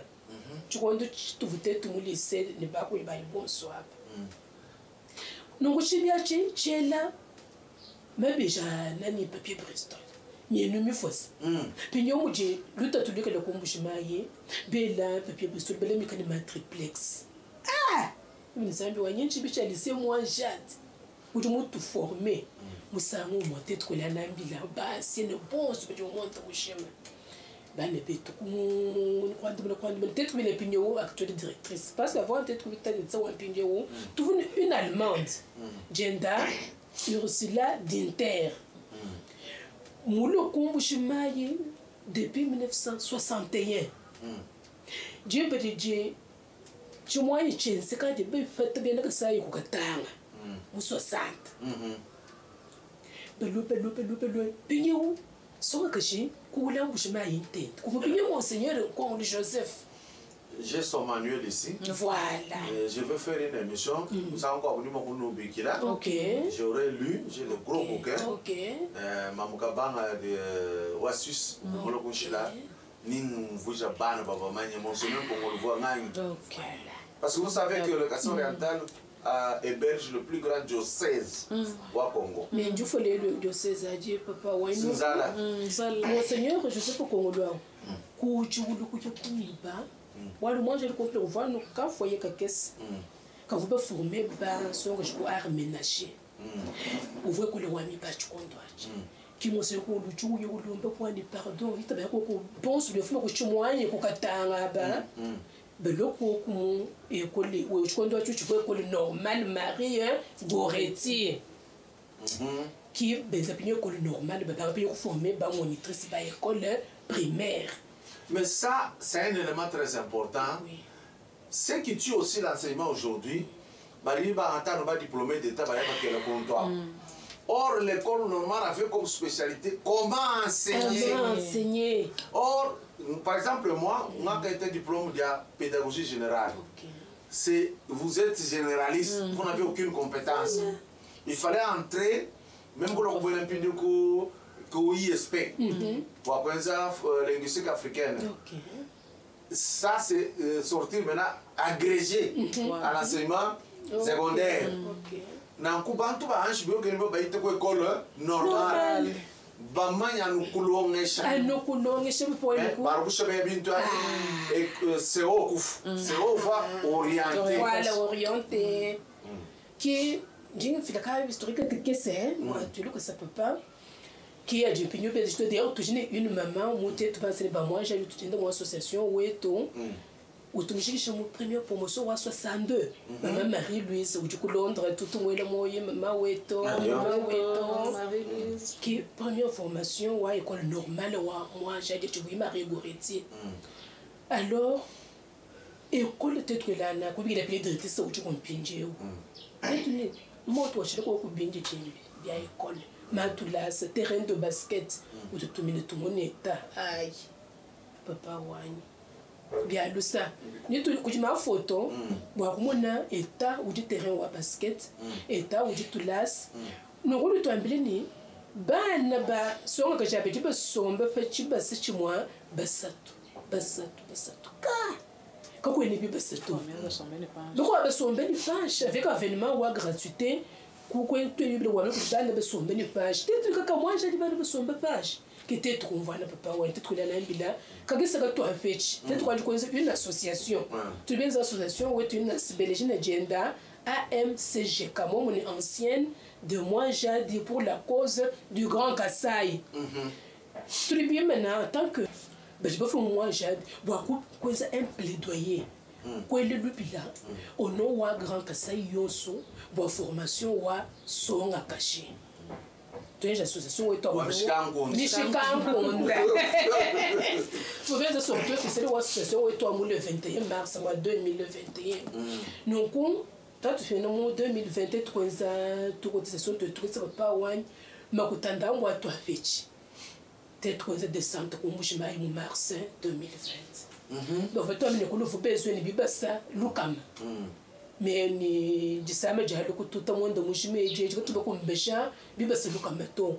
tu kondo tu vute tu mu lycée ne ba ko ba bonsoir non chibiache chela mebeja nani papier Bristol mienu mi fos pinyo muje luta tulika le kombushimai bela papier Bristol bela mikani matriplex nzambi wanyenchi bicha lycée moi jade uju mutu formé musango monter tkola nambila basi ne bon ce que tu montes au chemin bane betu kwandi peut-être que les pinyo actuelle directrice parce qu'avant peut-être que tu as ça un pinyo tu une allemande Jenda Ursula Dinter Moulo Kombushimai depuis 1961. Dieu peut dire, tu m'as dit que c'est quand tu fais bien que ça y est au Katanga. Ou 60. Belou. Pignou, sans que j'ai coulé un bouchement interne. Vous pouvez monseigneur comme Joseph. J'ai son manuel ici. Voilà. Je veux faire une émission. Nous avons encore venu mon Bikila. Ok. J'aurais lu, j'ai le gros bouquin. Ok. Mamoukabanga de Wassus, Molokunchila. Nin Vuja Ban, Baba Mania, mon semaine pour le voir. Parce que vous savez que le Kasson oriental héberge le plus grand diocèse au Congo. Mais il faut le diocèse à dire, papa, ouais. Monseigneur, je sais pas comment le moi j'ai compris, on voit quand foyer quand vous pouvez former sur art ménager. Vous voyez que le roi mi pas tu condois. Qui m'ont dit que le chou yo le point de pardon, il t'a ko pense le fond que tu moyen ko katanga ba. Beloko ko et ko le wo tu condois tu vois que le normal Marie Goretti. Qui des opinions que le normal ba bien formé ba monitrice ba école primaire. Mais ça, c'est un élément très important. Oui. Ce qui tue aussi l'enseignement aujourd'hui, Marie Baranta n'a diplômé d'État, le comptoir. Or, l'école normale a fait comme spécialité comment enseigner. Or, par exemple, moi, j'ai été diplôme de pédagogie générale. Okay. Vous êtes généraliste, vous n'avez aucune compétence. Il fallait entrer, même pour le gouvernement. ISP, pour apprendre linguistique africaine. Ça, c'est sortir maintenant agrégé à l'enseignement secondaire. Na kubantu ba anshi bio ke ba ite ko école normale. Ba manya no kulongesha. Ah no kulongesha po ile ko. Ba busha be bintu et c'est au kuf. C'est au va orienté. Voilà orienté. Qui j'ai fait la historique que c'est moi tu le que ça peut pas. Qui a du pignon ben je d'ailleurs tu j'ai une maman monté tu penses pas moi j'ai eu toute une association où est tout. Où tu me dis mon première promotion à 62. Maman Marie-Louise ou du coup Londres tout le monde maman Weto qui première formation à école normale moi j'ai dit tu vois Marie Goretti. Alors école peut-être là na ko bi la plein directrice ou tu compinje ou. Maintenant moi toi je ko binje chimbi bien école matulas terrain de basket où tout le monde est aïe papa wani bien le ça ni tout ku ma photo wa kumona état ou du terrain wa basket état ou du tulas no ko to ambeleni bana ba songa ka jabe ti ba somba fa ti ba se moi basatu ka ko ni bi basatu donc ba somba ni page avec avènement ou gratuité ku ko to ni bi wa no dana ba somba ni page ti ka moi j'ai dit ba somba page qui était trop voilà papa ouais peut-être là là quand ça va toi fait peut-être quoi une association tu bien une association où tu une belgique agenda AMCG comme on est ancienne de moi j'ai dit pour la cause du Grand Kasaï tu bien maintenant en tant que ben je peux faire moi j'ai beaucoup quoi ça un plaidoyer quoi le lupila au nom wa Grand Kasaï yoso bo formation wa songa caché tu es l'association où est en Michigan-Gonde. Tu viens de sortir, c'est l'association où est en le 21 mars 2021. Donc, quand tu fais le 2023, tu cotisation de tout ça pas ouais, mais quand tu as moi toi fait. Peut-être décembre comme je m'ai mars 2020. Donc, toi, il faut besoin de biber ça, Lucam. Mais ni disama jalo ko tout monde de mushime je ko tuba ko mbesha biba selu kamato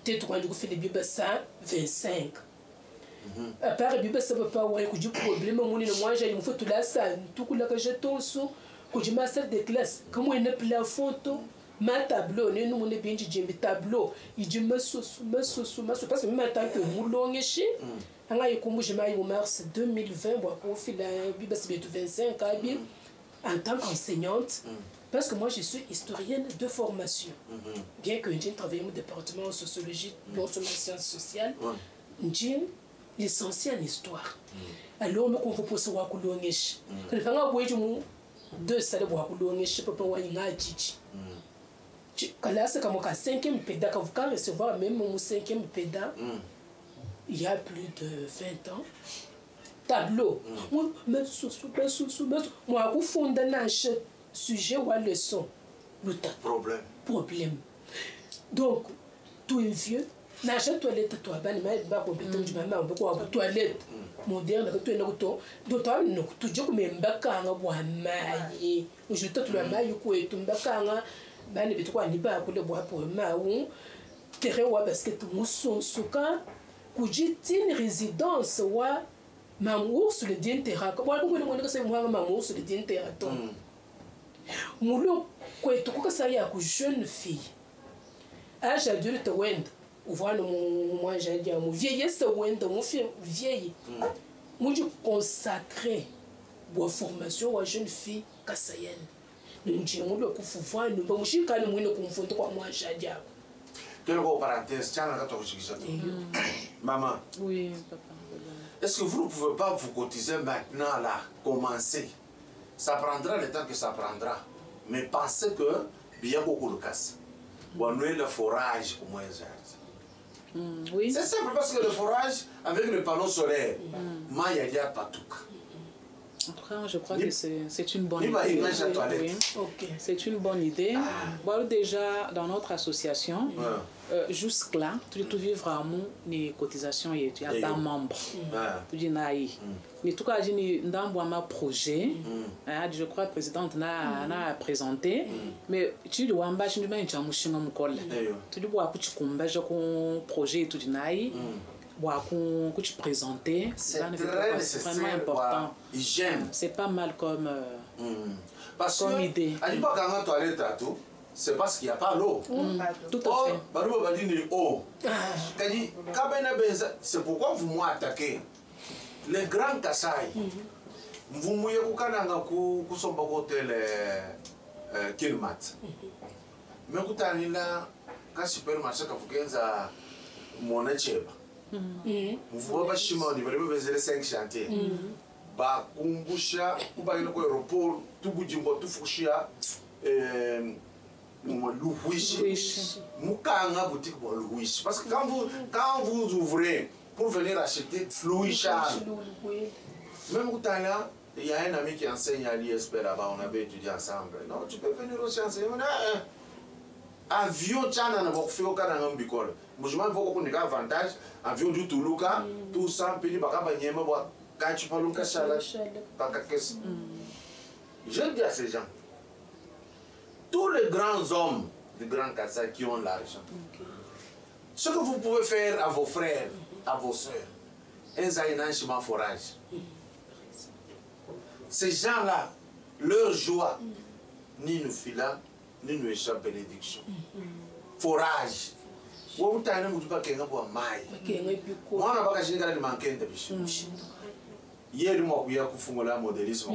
te to kandu ko fele biba 125 à part biba ça papa ouais ko du problème mon ni moi j'ai me faut tout là ça tout ko la que je toso ko du master de classe comme on ne la photo ma tableau ne nous on est bien du tableau il dit me sosu parce que même tant que moulongeshi anga yikumbu je mai mars 2020 bon ko fila biba c'est 25 abi en tant qu'enseignante, parce que moi je suis historienne de formation, bien que j'ai travaillé au département de sociologie, non seulement sciences sociales, j'ai licencié en histoire. Alors, nous avons posé à Koulongesh. Quand on a vu deux salles à Koulongesh, papa wa inga chichi. Quand là c'est comme au 5e péda, quand vous pouvez recevoir même au 5e péda, il y a plus de 20 ans. Tableau. Moi, je fonde un sujet ou une leçon. Problème. Donc, tout est vieux. N'achète toilette, toi, ben, mais pas compétent du maman, beaucoup de toilette moderne, tu es l'auto. D'autant, nous, tout le monde, mais pas quand maille. Je te le maille, ou est un bacana, ben, les trois n'y pas pour le bois pour maou. Terre ou basket, mousson, souka, une résidence ou mamour sur le dîner terrain. Comment on dit moi mamour sur le dîner terrain? Moulou, quoi est-ce que ça y a une jeune fille? Âge adulte, wend. Ou voir moi j'ai dit mon vieillesse wend, mon fille vieille. Moi je consacré pour formation à jeune fille kasayen. Nous disons le coup faut voir nous bon je quand nous nous confondons quoi moi j'ai dit. Tu le vois parenthèse, tiens là toi maman. Oui papa. Est-ce que vous ne pouvez pas vous cotiser maintenant là, commencer? Ça prendra le temps que ça prendra. Mais pensez que bien beaucoup de casse. Ou on a le forage au moins. Oui. C'est simple parce que le forage avec le panneau solaire, il y a pas tout. En tout cas, je crois que c'est une bonne idée. Oui. C'est une bonne idée. Bon, déjà, dans notre association, jusque-là, tu vivres vraiment les cotisations et tu as un membre. Tu dis, mais tout cas, dans un projet, je crois que la présidente n'a présenté, mais tu dois embaucher tu dois projet, tu dis, que tu présentais, c'est très nécessaire. Vraiment important. Hygiène. C'est pas mal comme, parce comme que, idée. à l'époque, quand tu allais c'est parce qu'il n'y a pas l'eau. Tout à fait. C'est pourquoi vous m'attaquez. Les grands Kassai, vous m'ouillez au somba hôtel Kilmat. Mais vous avez là, quand supermarché, quand vous avez mon écheba. Vous voyez pas chima, vous avez 5 chantiers. Ba kumbusha, vous avez un aéroport, tout boudjimbo, tout fouchia. Moukanga boutique pour Louis. Parce que quand vous ouvrez pour venir acheter Louis Charles, même au là, il y a un ami qui enseigne à l'ISP là-bas, on avait étudié ensemble. Non, tu peux venir aussi enseigner. Avion, Tchana, on va faire au cas d'un bicole. Moi, je m'en vais qu'on ait un avantage. Avion du Toulouka, tout ça, puis il va y avoir quand tu parles de Cachala. Je dis à ces gens. Tous les grands hommes du Grand Kassai qui ont l'argent, ce que vous pouvez faire à vos frères, à vos soeurs, un chemin forage. Ces gens-là, leur joie, ni nous fila, ni nous échappe bénédiction. Forage. Moi, je ne sais pas si je moi, je ne sais pas si je hier, je suis modélisme.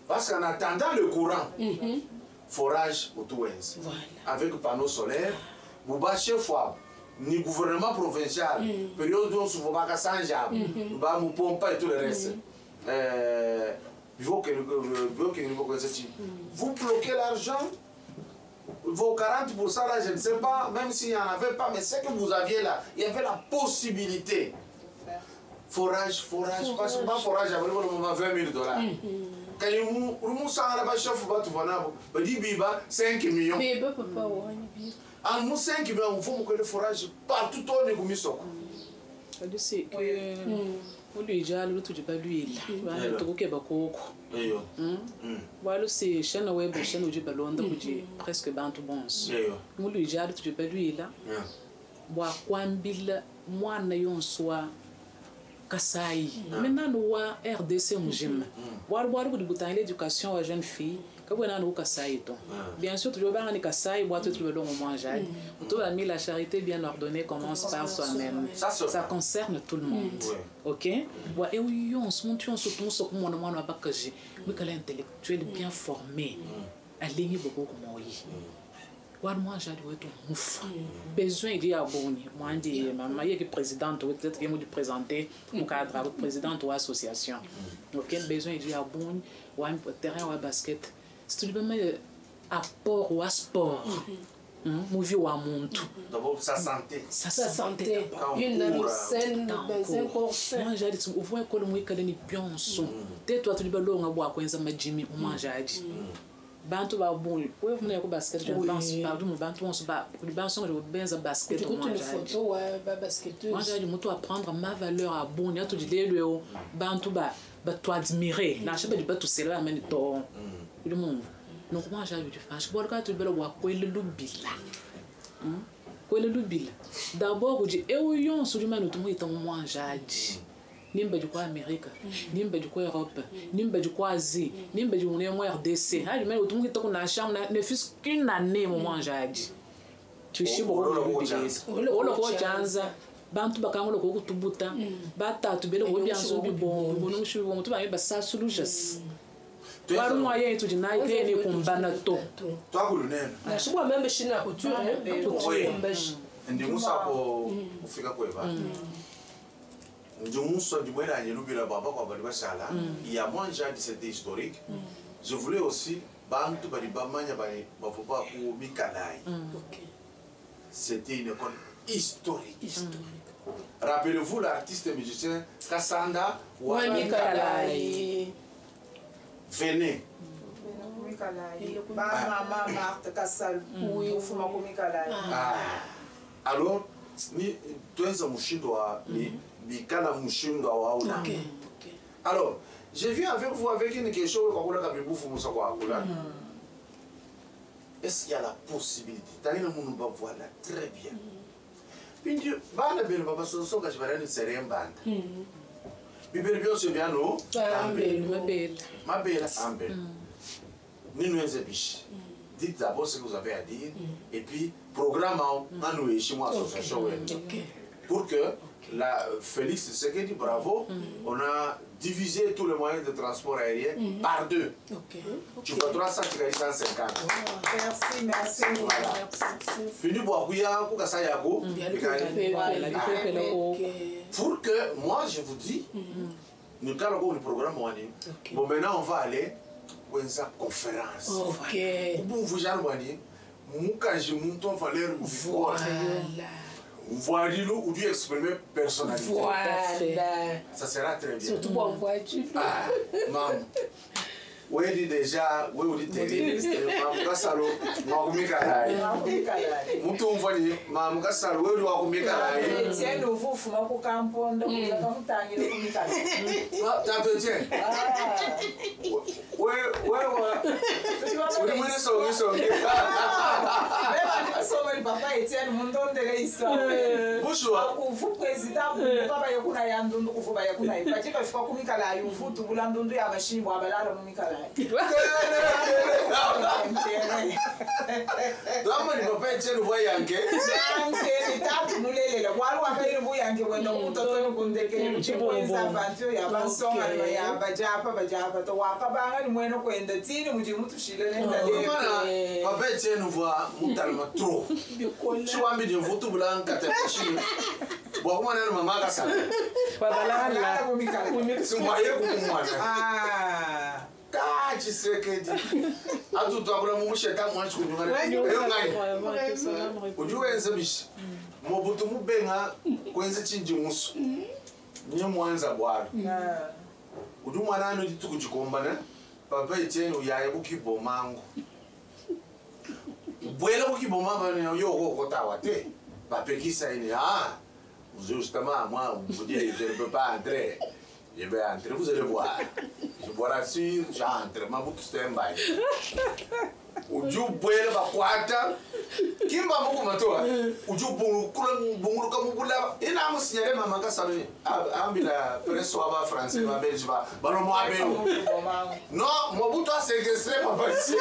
Parce qu'en attendant le courant, forage au Touens, avec panneaux solaires, vous bâchez fois, ni gouvernement provincial, période où on se voit pas sans jambes, nous pompe et tout le reste. Vous bloquez l'argent, vos 40% là, je ne sais pas, même s'il n'y en avait pas, mais c'est que vous aviez là, il y avait la possibilité. Forage, parce que pas forage, j'avais le $20 000. Quand vous savez que chef va dire 5 millions. Mais papa, en 5 millions, il faut que le forage partout au Négoumisok. C'est que vous lui déjà l'autre du pas l'huile. Le truc est beaucoup. Voilà, c'est chaîne web, chaîne du ballon de presque bantu bons. Vous lui déjà l'autre du pas l'huile. Bois Kwambil, moi n'ayons soit. Kassai. Maintenant, nous avons RDC Mujim. Nous avons l'éducation aux jeunes filles. Bien sûr, tu veux bien Kassai, tu veux manger. La charité bien ordonnée commence par soi-même. Ça concerne tout le monde. Ok? Et oui, on se montre surtout ce que moi, intellectuel bien formé. Aligné beaucoup comme moi. Moi j'ai besoin de abonner. Moi je maman qui présidente peut-être que me présenter mon cadre présidente ou association. OK, besoin de abonner ou un terrain ou basket. C'est tout le apport ou sport. Movie ou monde. D'abord sa santé. Sa santé. Une saine dans un corps sain. Moi j'ai dit au moins que le moyen que les bien son. Toi tu dois longa boire quand ça m'a Jimmy ou manger. Bantu ba bon, pouvez venir au basket, je pense pas du bantu on se bat, le bantu je benza basket on mange. Photo ba basketeuse. Moi j'ai du moto apprendre ma valeur à bon, ya to di le bantu ba toi admirer. Na je pas tout cela mais to. Le monde. Donc moi j'ai du faire. Je vois quand tu belo wa ko le lubila. Ko le lubila. D'abord on dit e yon so du manu to mo ita mo manjadi. Nimba du quoi Amérique, nimba du quoi Europe, nimba du quoi Asie, nimba du RDC. Ah, mais tout le monde qui est dans la chambre ne fût qu'une année, mon j'ai dit. Tu sais, bon, le chance. Bantu bakanga le ko tubuta, bata tu bele ko bien so bi bon, bon chu bon tu ba ba sa solutions. Waru moyen tu dina ke ne kumbana to. Toi colonel. Na shibwa membe shina couture, oui. Ndi musa ko ufika ko eva. Il y a moins de c'était historique. Je voulais aussi c'était une école historique. Rappelez-vous l'artiste musicien Kassanda Wanikalai. Venez. Alors, alors, je viens avec vous avec une question. est-ce qu'il y a la possibilité? Taïna Mounou va voir là très bien. Puis Dieu, bande bien, papa, ce sont que je vais dire c'est rien bande. Puis bien, c'est bien, non? Ma belle, Ambel. Ni nous biches. Dites d'abord ce que vous avez à dire, et puis programme à nous chez moi association. Pour que la Félix Tshisekedi, bravo, on a divisé tous les moyens de transport aérien par 2. Tu vois 350. Merci. Fini Boakouya, Koukasayako. Pour que, moi je vous dis, nous avons le programme. Bon, maintenant on va aller pour une conférence. Vous avez voilà, ou du exprimer personnalité. Voilà. Ça sera très bien. Surtout pour voiture. Ah, maman. Oui, dit déjà, oui, on dit terrible. Maman Kassalo, maman Mikalaï. Moutou on va dire, maman Kassalo, oui, maman Mikalaï. Tiens, nous vous fumons pour campon, donc nous avons tangué le Mikalaï. T'as fait tiens. Oui. On est moins sonné. Même papa Etienne, mon don de l'histoire. Bonjour. Vous président, papa Yakuna Yandun, vous Bayakuna, il faut que je sois Mikala, vous fout tout l'andon de la machine, vous avez la Mikala. Papa Etienne, vous voyez un quai. Nous les voilà, après le bouillant qui va nous donner des aventures, il y a un son, il y a un bajapa, to Wakabanga, nous avons un de Tine, nous avons touché le nez. Papa Etienne, nous voit Moutalma trop. Tu vois, mais de photo blanc, Katapachine. Bon, moi, maman, ça. C'est moi, moi. Ah. Ah, tu sais que dit. À tout temps, mon cher, moi, je connais. Aujourd'hui, c'est biche. Mon bouton benga, kwenze chinji musu. Ni mwanza bwala. Aujourd'hui, moi, là, nous dit tout que tu comprends. Papa Etienne, il y a beaucoup de bomango. Voilà beaucoup de bomango, yo, kotawate. Papa qui ça, il ah. Justement, moi, vous dites, je ne peux pas entrer. Je vais entrer, vous allez voir. Je vous rassure, j'entre, ma boucle c'est un bail. Uju boile ba kwata. Kimba muku matoa. Uju bungu comme bula. Ina mo signalé maman ka salé. Ambila presso aba français ba belge ba. Bano mo abeo. Non, mo buto séquestré papa ici.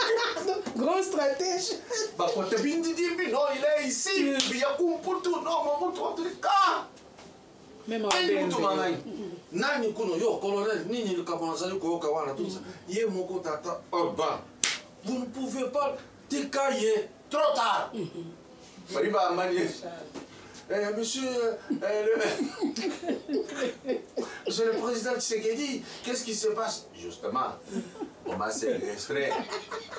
Grand stratège. Ba kote bindi dimbi non, il est ici. Biya kumputu non, mo buto trika. Même en Nani kuno yo colonel nini le kabanzali ko kawana tout ça. Yé moko tata oba. Vous ne pouvez pas décailler trop tard. Mariba manie. Monsieur le président Tshisekedi, qu'est-ce qui se passe? Justement, on m'a séquestré,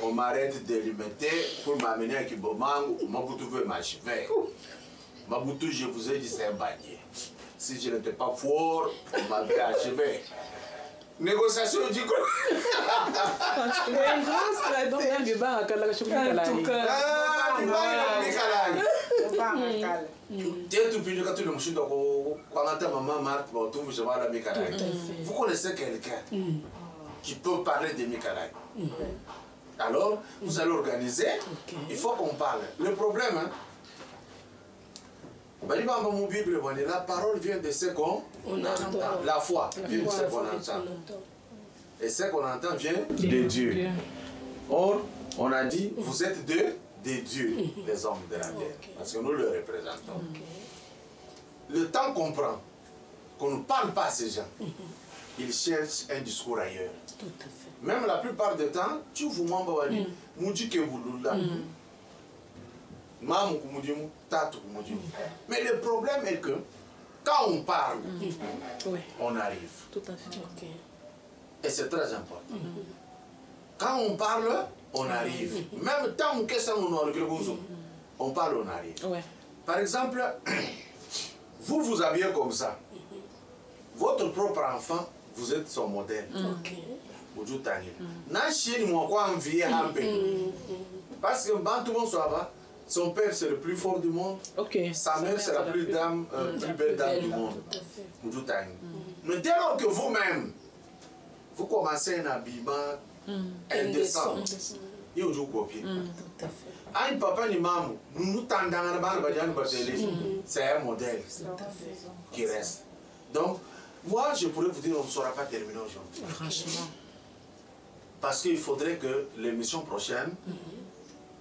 on m'arrête de l'alimenter pour m'amener à Kibomango. Mabutu veut m'achever. Mabutu, je vous ai dit, c'est un bagné. Si je n'étais pas fort, on m'avait achevé. Négociation du coup. Vous connaissez quelqu'un qui peut parler de Mikalaï. Alors, vous allez organiser, il faut qu'on parle. Le problème, la parole vient de ce qu'on entend. La foi vient de ce qu'on entend. Et ce qu'on entend vient de Dieu. Or, on a dit, vous êtes des dieux, les hommes de la terre. Parce que nous le représentons. Le temps qu'on prend, qu'on ne parle pas à ces gens, ils cherchent un discours ailleurs. Tout à fait. Même la plupart du temps, tu vous m'envoies mais le problème est que quand on parle, on arrive. Tout à fait. Et c'est très important. Quand on parle, on arrive. Même tant on parle, on arrive. Par exemple, vous habillez comme ça. Votre propre enfant, vous êtes son modèle. Parce que quand tout le monde soit son père c'est le plus fort du monde, sa mère c'est la plus belle dame du monde. Mais dès lors que vous-même, vous commencez un habillement indécent, il y a un copie. Tout à fait. Ah, papa ni maman, nous tendons c'est un modèle qui reste. Donc, moi, je pourrais vous dire, on ne saura pas terminer aujourd'hui. Franchement. Parce qu'il faudrait que l'émission prochaine,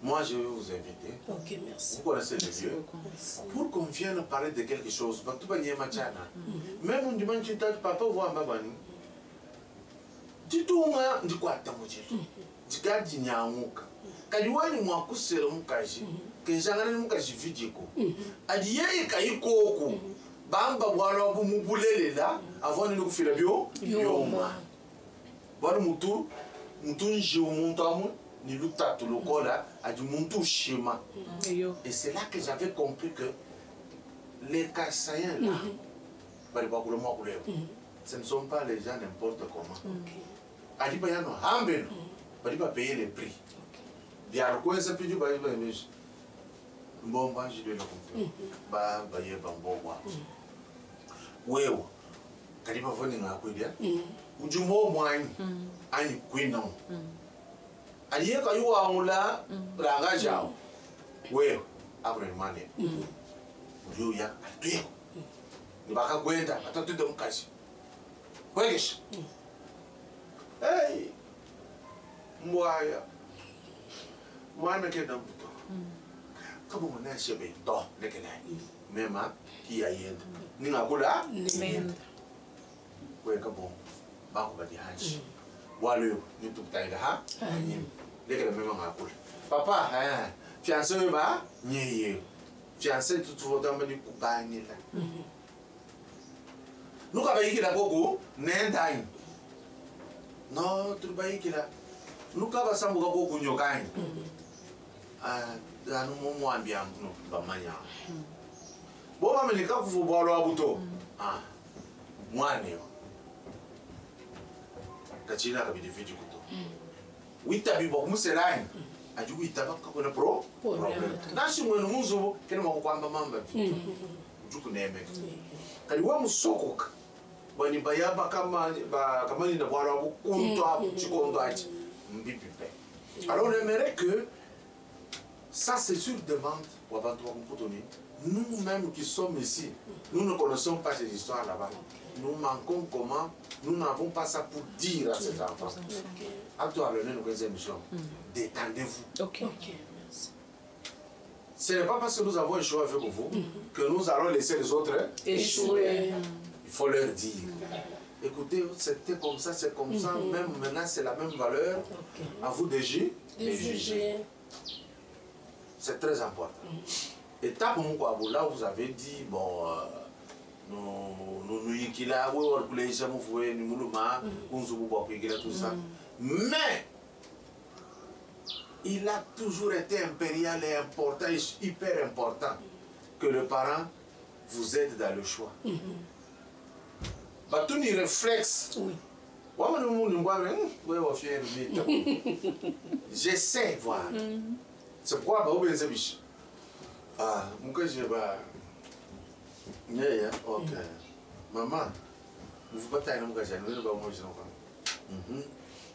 moi, je vais vous inviter. Ok, merci. Vous connaissez le lieu. Pour qu'on vienne parler de quelque chose. Même on demande, papa, voit ma bani. Titunga, ndi kwa tamujitu. Jikadi nyamuka. Kaliwani mwakusela mukaji. Kenjangana mukaji vidiko. Adiyeye kayikoku. Bamba bwala bumubulelela avant de nous faire bio. Bioma. Bwana mutu nje umuntu amwe ni lutatu lokola adi muntu shema. Et c'est là que j'avais compris que les Kassaïens là, ce ne sont pas les gens n'importe comment. Adi bayano hambeno, badi ba payer les prix. Dia ko esa pidi ba ba mes. Bon ba je dois le comprendre. Ba ba ye bambo wa. Wewe kadi ba voni ngakwedia. Ujumo mwani ani kwino. Aliye ka yuwa ngula ranga jao. Wewe abre mane. Uju ya atuye. Ni baka kwenda atatude mkashi. Kwegesha. Hey, mwaya, mwana kenda mbuto. Kama mwana shebe to nekena. Mema kia yenda. Ninga kula Nenda. Weka bon. Bako badi hanchi. Wale ni tuktaida ha. Nekena mema ngakula. Papa, fiancé ba nyeye. Fiancé tutu vodamba ni kubani la. Nuka ba yiki la koko nenda yin. No, tu bayi kila. Nuka ba sambu ka ko kunyo kain. Anu mo mwambi amno ba manya. Bo ba melika ku bolo abuto. Mwane yo. Kachina ka bidifiti kuto. Wita bi bo muselai. Aju wita ba ka kona problem. Nashi mwenu muzo kene mo kwamba mamba. Juku neme. Kali wa musokoka. Bani bayaba kama ni na bwala bukunto chikondo achi mbipipe. Alors on aimerait que ça c'est sur demande nous-mêmes qui sommes ici, nous ne connaissons pas ces histoires là-bas. Nous manquons comment, nous n'avons pas ça pour dire à ces enfants. Actuellement nous émissions. Détendez-vous. Ok. Ce n'est pas parce que nous avons échoué avec vous que nous allons laisser les autres échouer. Il faut leur dire. Écoutez, c'était comme ça, c'est comme ça, même maintenant c'est la même valeur. À vous de juger. C'est très important. Étape là vous avez dit, bon, tout ça. Mais il a toujours été impérial et important, hyper important, que le parent vous aide dans le choix. Bah, tout ni réflexe. Oui. J'essaie de voir. C'est pourquoi bah, vous biche. Ah, mon gars, je vais. Ok. Maman, vous ne pouvez pas tailler, je ne vais pas manger.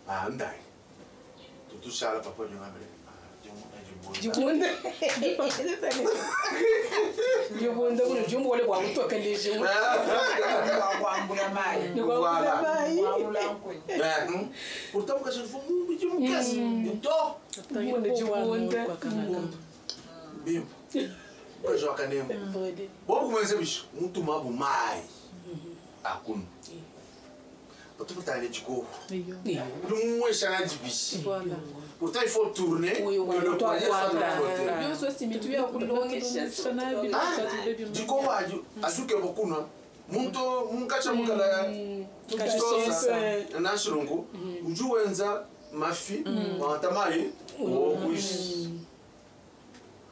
Ah, on d'aille. Tout ça, le papa, je vais. Pourtant, quand je fais pourtant, il faut tourner que le poignet soit de l'autre côté. Du coup, il y a beaucoup de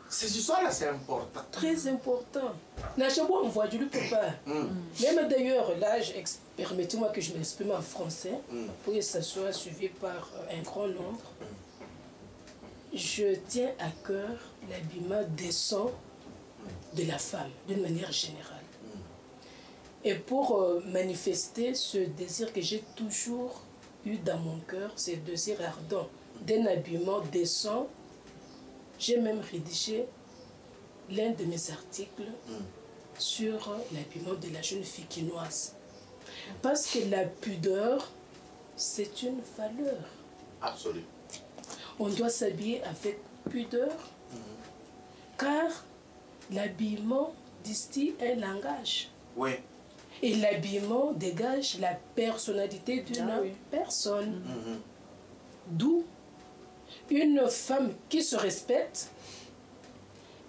ces histoires-là, c'est important. Très important. On voit du papa. Même d'ailleurs, là, permettez-moi que je m'exprime en français pour que ça soit suivi par un grand nombre. Je tiens à cœur l'habillement décent de la femme, d'une manière générale. Et pour manifester ce désir que j'ai toujours eu dans mon cœur, ce désir ardent d'un habillement décent. J'ai même rédigé l'un de mes articles sur l'habillement de la jeune fille quinoise. Parce que la pudeur, c'est une valeur. Absolument. On doit s'habiller avec pudeur, car l'habillement distille un langage. Oui. Et l'habillement dégage la personnalité d'une personne. D'où une femme qui se respecte,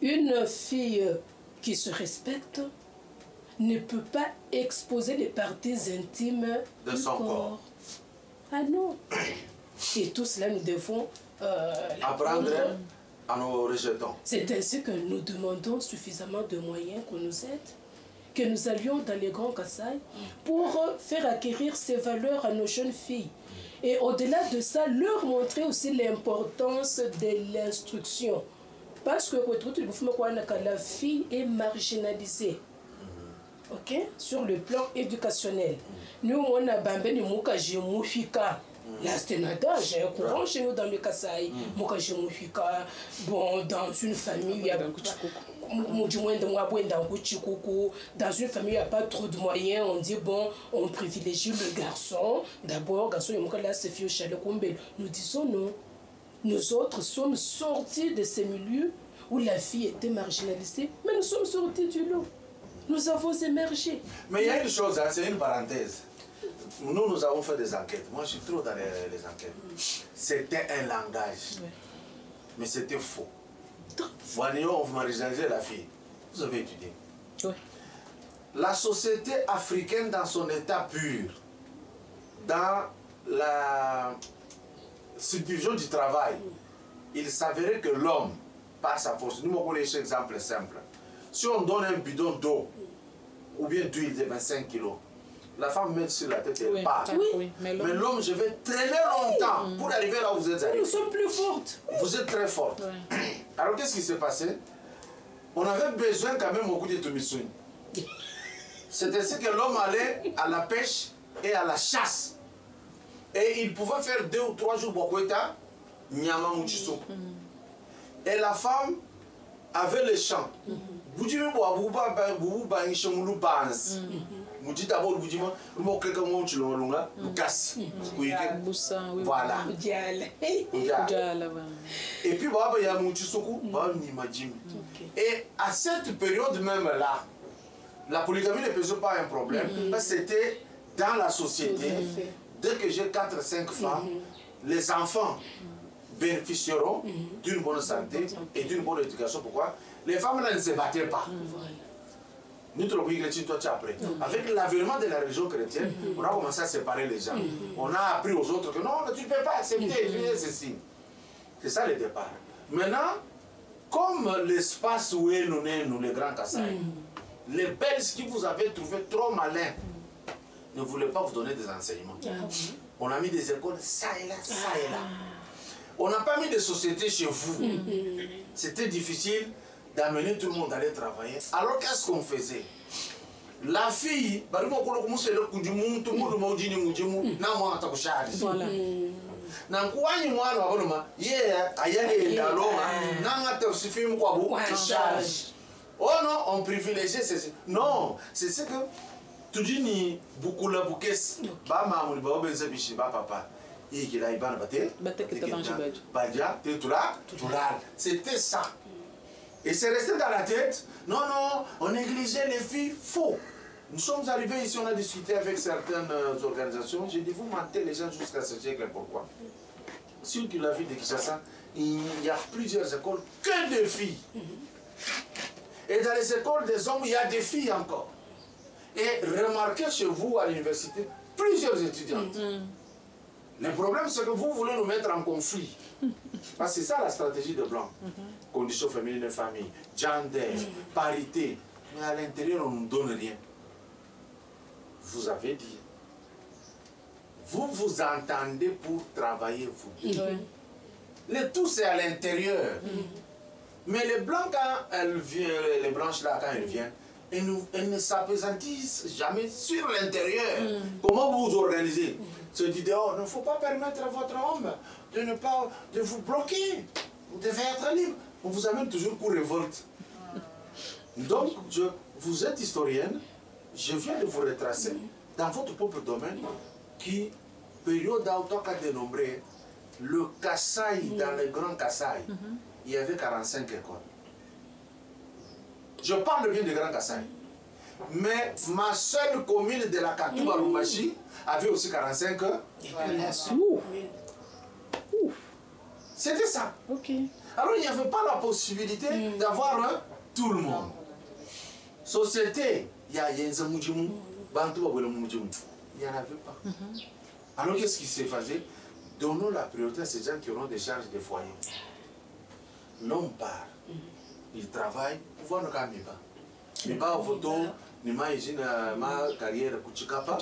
une fille qui se respecte, ne peut pas exposer les parties intimes de son corps. Ah non. Et tout cela, nous devons apprendre à nos rejetons. C'est ainsi que nous demandons suffisamment de moyens qu'on nous aide, que nous allions dans les grands Kasaï pour faire acquérir ces valeurs à nos jeunes filles. Et au-delà de ça, leur montrer aussi l'importance de l'instruction. Parce que la fille est marginalisée. Ok? Sur le plan éducationnel. Nous, on a bambé mouka jemufika. Là, c'est un adage courant chez nous dans le Kasaï. Mouka jemufika. Bon, dans une famille, il y a dans une famille, il n'y a pas trop de moyens. On dit, bon, on privilégie le garçon. D'abord, garçon, nous disons non. Nous autres sommes sortis de ces milieux où la fille était marginalisée, mais nous sommes sortis du lot. Nous avons émergé. Mais il y a une chose, hein, c'est une parenthèse. Nous avons fait des enquêtes. Moi, je suis trop dans les enquêtes. C'était un langage. Mais c'était faux. On vous marginalisez la fille. Vous avez étudié. La société africaine dans son état pur, dans la subdivision du travail, il s'avérait que l'homme, par sa force, nous avons un exemple simple. Si on donne un bidon d'eau ou bien d'huile de 25 kg, la femme met sur la tête et part. Mais l'homme, je vais traîner longtemps pour arriver là où vous êtes arrivé. Nous sommes plus fortes. Vous êtes très forte. Alors qu'est-ce qui s'est passé? On avait besoin quand même beaucoup de tomissouni. C'est ainsi que l'homme allait à la pêche et à la chasse. Et il pouvait faire 2 ou 3 jours bokweta, nyama mouchiso. Et la femme avait les champs. Voilà. Et puis, et à cette période même là, la polygamie ne posait pas un problème, parce que c'était dans la société. Dès que j'ai 4-5 femmes, les enfants bénéficieront d'une bonne santé et d'une bonne éducation. Pourquoi? Les femmes là ne se battaient pas. Notre pays chrétien, toi tu as appris. Avec l'avènement de la religion chrétienne, on a commencé à séparer les gens. On a appris aux autres que non, tu ne peux pas accepter, ceci. C'est ça le départ. Maintenant, comme l'espace où est nous, les grands Kasaï, les Belges qui vous avez trouvé trop malins ne voulaient pas vous donner des enseignements. On a mis des écoles ça et là, ça et là. On n'a pas mis de société chez vous. C'était difficile d'amener tout le monde à aller travailler. Alors qu'est-ce qu'on faisait? La fille, voilà. Oh non, on privilégiait ceci. Non, c'est ce que tu dis ni beaucoup la bouquesse. Ba mamouli ba obenza bishi ba papa. C'était ça. Et c'est resté dans la tête. Non, non, on négligeait les filles. Faux. Nous sommes arrivés ici, on a discuté avec certaines organisations. J'ai dit, vous mentez les gens jusqu'à ce siècle. Pourquoi? Sur la ville de Kinshasa, il y a plusieurs écoles que de filles. Et dans les écoles des hommes, il y a des filles encore. Et remarquez chez vous à l'université, plusieurs étudiantes. Le problème, c'est que vous voulez nous mettre en conflit. Parce que c'est ça la stratégie de Blanc. Conditions féminines de famille, gender, parité. Mais à l'intérieur, on ne nous donne rien. Vous avez dit. Vous vous entendez pour travailler, vous. Le tout, c'est à l'intérieur. Mais les Blancs, quand elles viennent, les blanches là, quand elles viennent, elles ne s'appesantissent jamais sur l'intérieur. Comment vous vous organisez? se disaient, oh, il ne faut pas permettre à votre homme de vous bloquer. Vous devez être libre. On vous amène toujours pour révolte. Donc, vous êtes historienne, je viens de vous retracer dans votre propre domaine qui, période autant qu'à dénombrer, le Kasaï, dans le Grand Kasaï, il y avait 45 écoles. Je parle bien du Grand Kasaï. Mais ma seule commune de la Katouba Lumbashi avait aussi 45 C'était ça. Alors il n'y avait pas la possibilité d'avoir tout le monde. Société, il y a Yenzamoudjimou, Bantou Aboulamoudjimou. Il n'y en avait pas. Alors qu'est-ce qui s'est fait? Donnons la priorité à ces gens qui auront des charges de foyer. L'homme part, il travaille, pouvoir ne gagne pas. Mais pas au photo, ni imagine ma carrière Kuchikapa,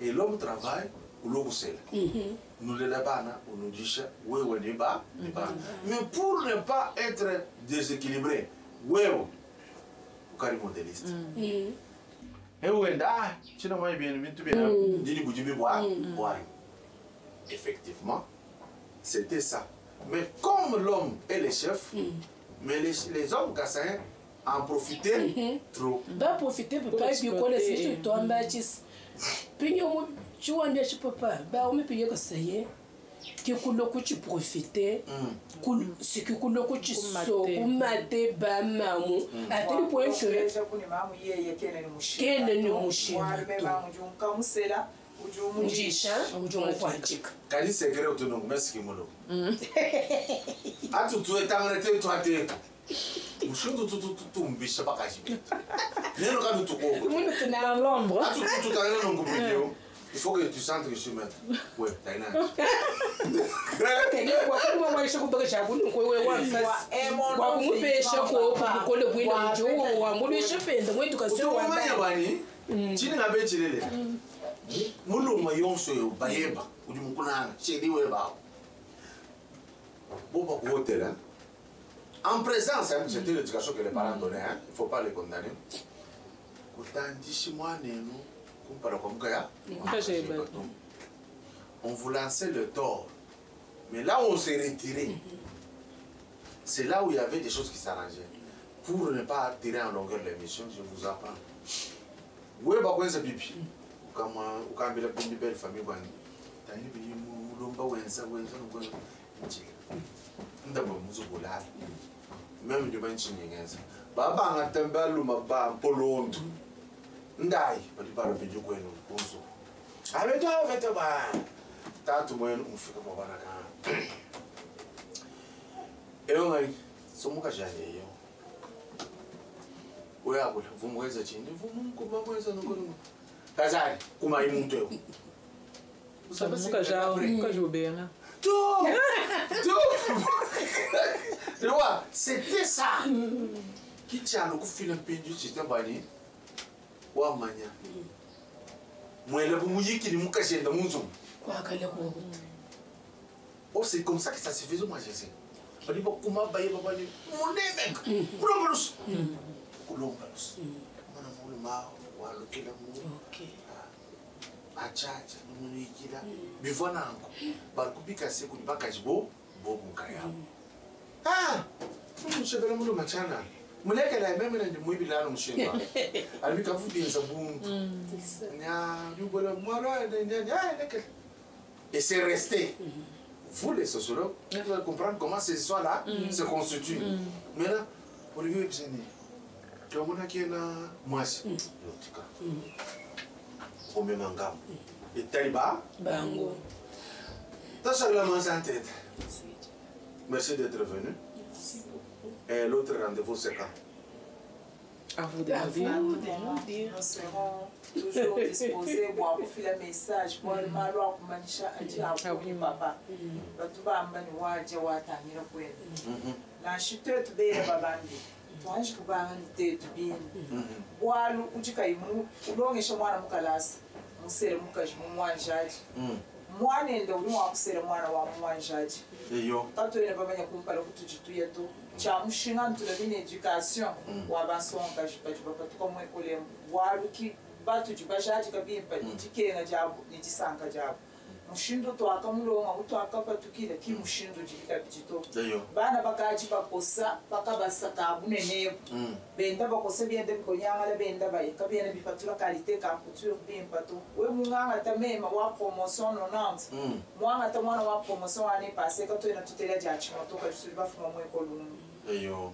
et l'homme travaille ou l'homme seul. Nous les labana, ou nous disons, oui, oui, n'est pas. Mais pour ne pas être déséquilibré, oui, ou carré modéliste. Et où est-ce que tu as bien effectivement, c'était ça. Mais comme l'homme est le chef, mais les hommes kassaïens en profitaient trop. Va profiter pour pas que quand les gens tombent en bas, puis tu vois bien je peux pas. Bah on me paye kassaïen. Que kuloku tu profitais, ce que kuloku tu so, ou maté ba mamu, à tel point que qu'elle ne mouche. Mujisha, mujumufajika. Kali secret autonome, merci molo. Atu tu etangrete tu ate. Mushundo tu mbisha bakaji. Neno kanu tuko. Muno tena l'ombre. Atu tu tangana no ngubideo. Il faut que tu sentes que je suis maître. Ouais, t'as une âge. En présence, c'était l'éducation que les parents donnaient, il ne faut pas les condamner. On vous lançait le tort. Mais là où on s'est retiré, c'est là où il y avait des choses qui s'arrangeaient. Pour ne pas tirer en longueur l'émission, je vous apprends. Oui, bah, c'est pipi. Quand on a une belle famille, même du Benchiniens. Baba a tembelu ma polondo. Ndai, padi para pedir com ele curso. Aí então vai. Tá tomando fica com bana cá. Eu aí, sou muita gente eu. Oi agora, vamos coisa tinha, vamos comer coisa no corpo. Casar, como aí muito eu. Nunca já, nunca joguei, né? Tout. Tu vois, c'était ça. Qui tient le coup film pendu c'était bani. Wa manya. Moi le bumuyi qui nous cache dans mon zoom. Oh c'est comme ça que ça se faisait moi je sais. On dit pas comment bailler papa ni. Mon mec. Colombalus. Colombalus. Mon ma wa le kila mu. OK. Achacha nous ikila. Bivona anko. Ba kupika siku ni bakajibo bo mukaya. Ah! Je vais le machana. Muleke la même dans moi bilano mshinga. Albi ka fu bien sabuntu. Nya, du bola moi et c'est resté. Vous les sociologues, vous devez comprendre comment ces histoires-là se constituent. Maintenant, pour lui observer, tu as mon akena moisi, yotika. Omemangam. Et Taliba, Bango. T'as saglement en tête. Merci d'être venu. Et l'autre rendez-vous, c'est quand? À vous de nous dire. Nous serons toujours disposés pour faire le message pour le malheur pour Manisha et papa. Tu vas amener Wadja Watanira Kwen. La chute de Béa Babandi. Toi, je peux pas en tête bien. Walu Ujikaimu, Long et Shamana Mukalas, Musser Mukash, Mouanjaj. Mwana enda ulimu wakusere mwana wa mwanjaji. Iyo. Tatu ene bamanya kumpala kutujitu yetu. Cha mushinga ntule bine education. Wabansonga jipaji bapatuka mwekole waluki batu jibajaji kabimpa nijikenga jabu nijisanga jabu mushindo to akamulonga uto akapatukira ki mushindo jilika bijito bana bakaji bakosa bakabasa kabunene benda bakosa biende bikonyanga benda bayeka biende bifatula qualité ka couture bimpato we munganga tamema wa promotion 90 mwanga tamwana wa promotion année passée quand tu na tutela jachi motoka tu ba fuma mo ekolunu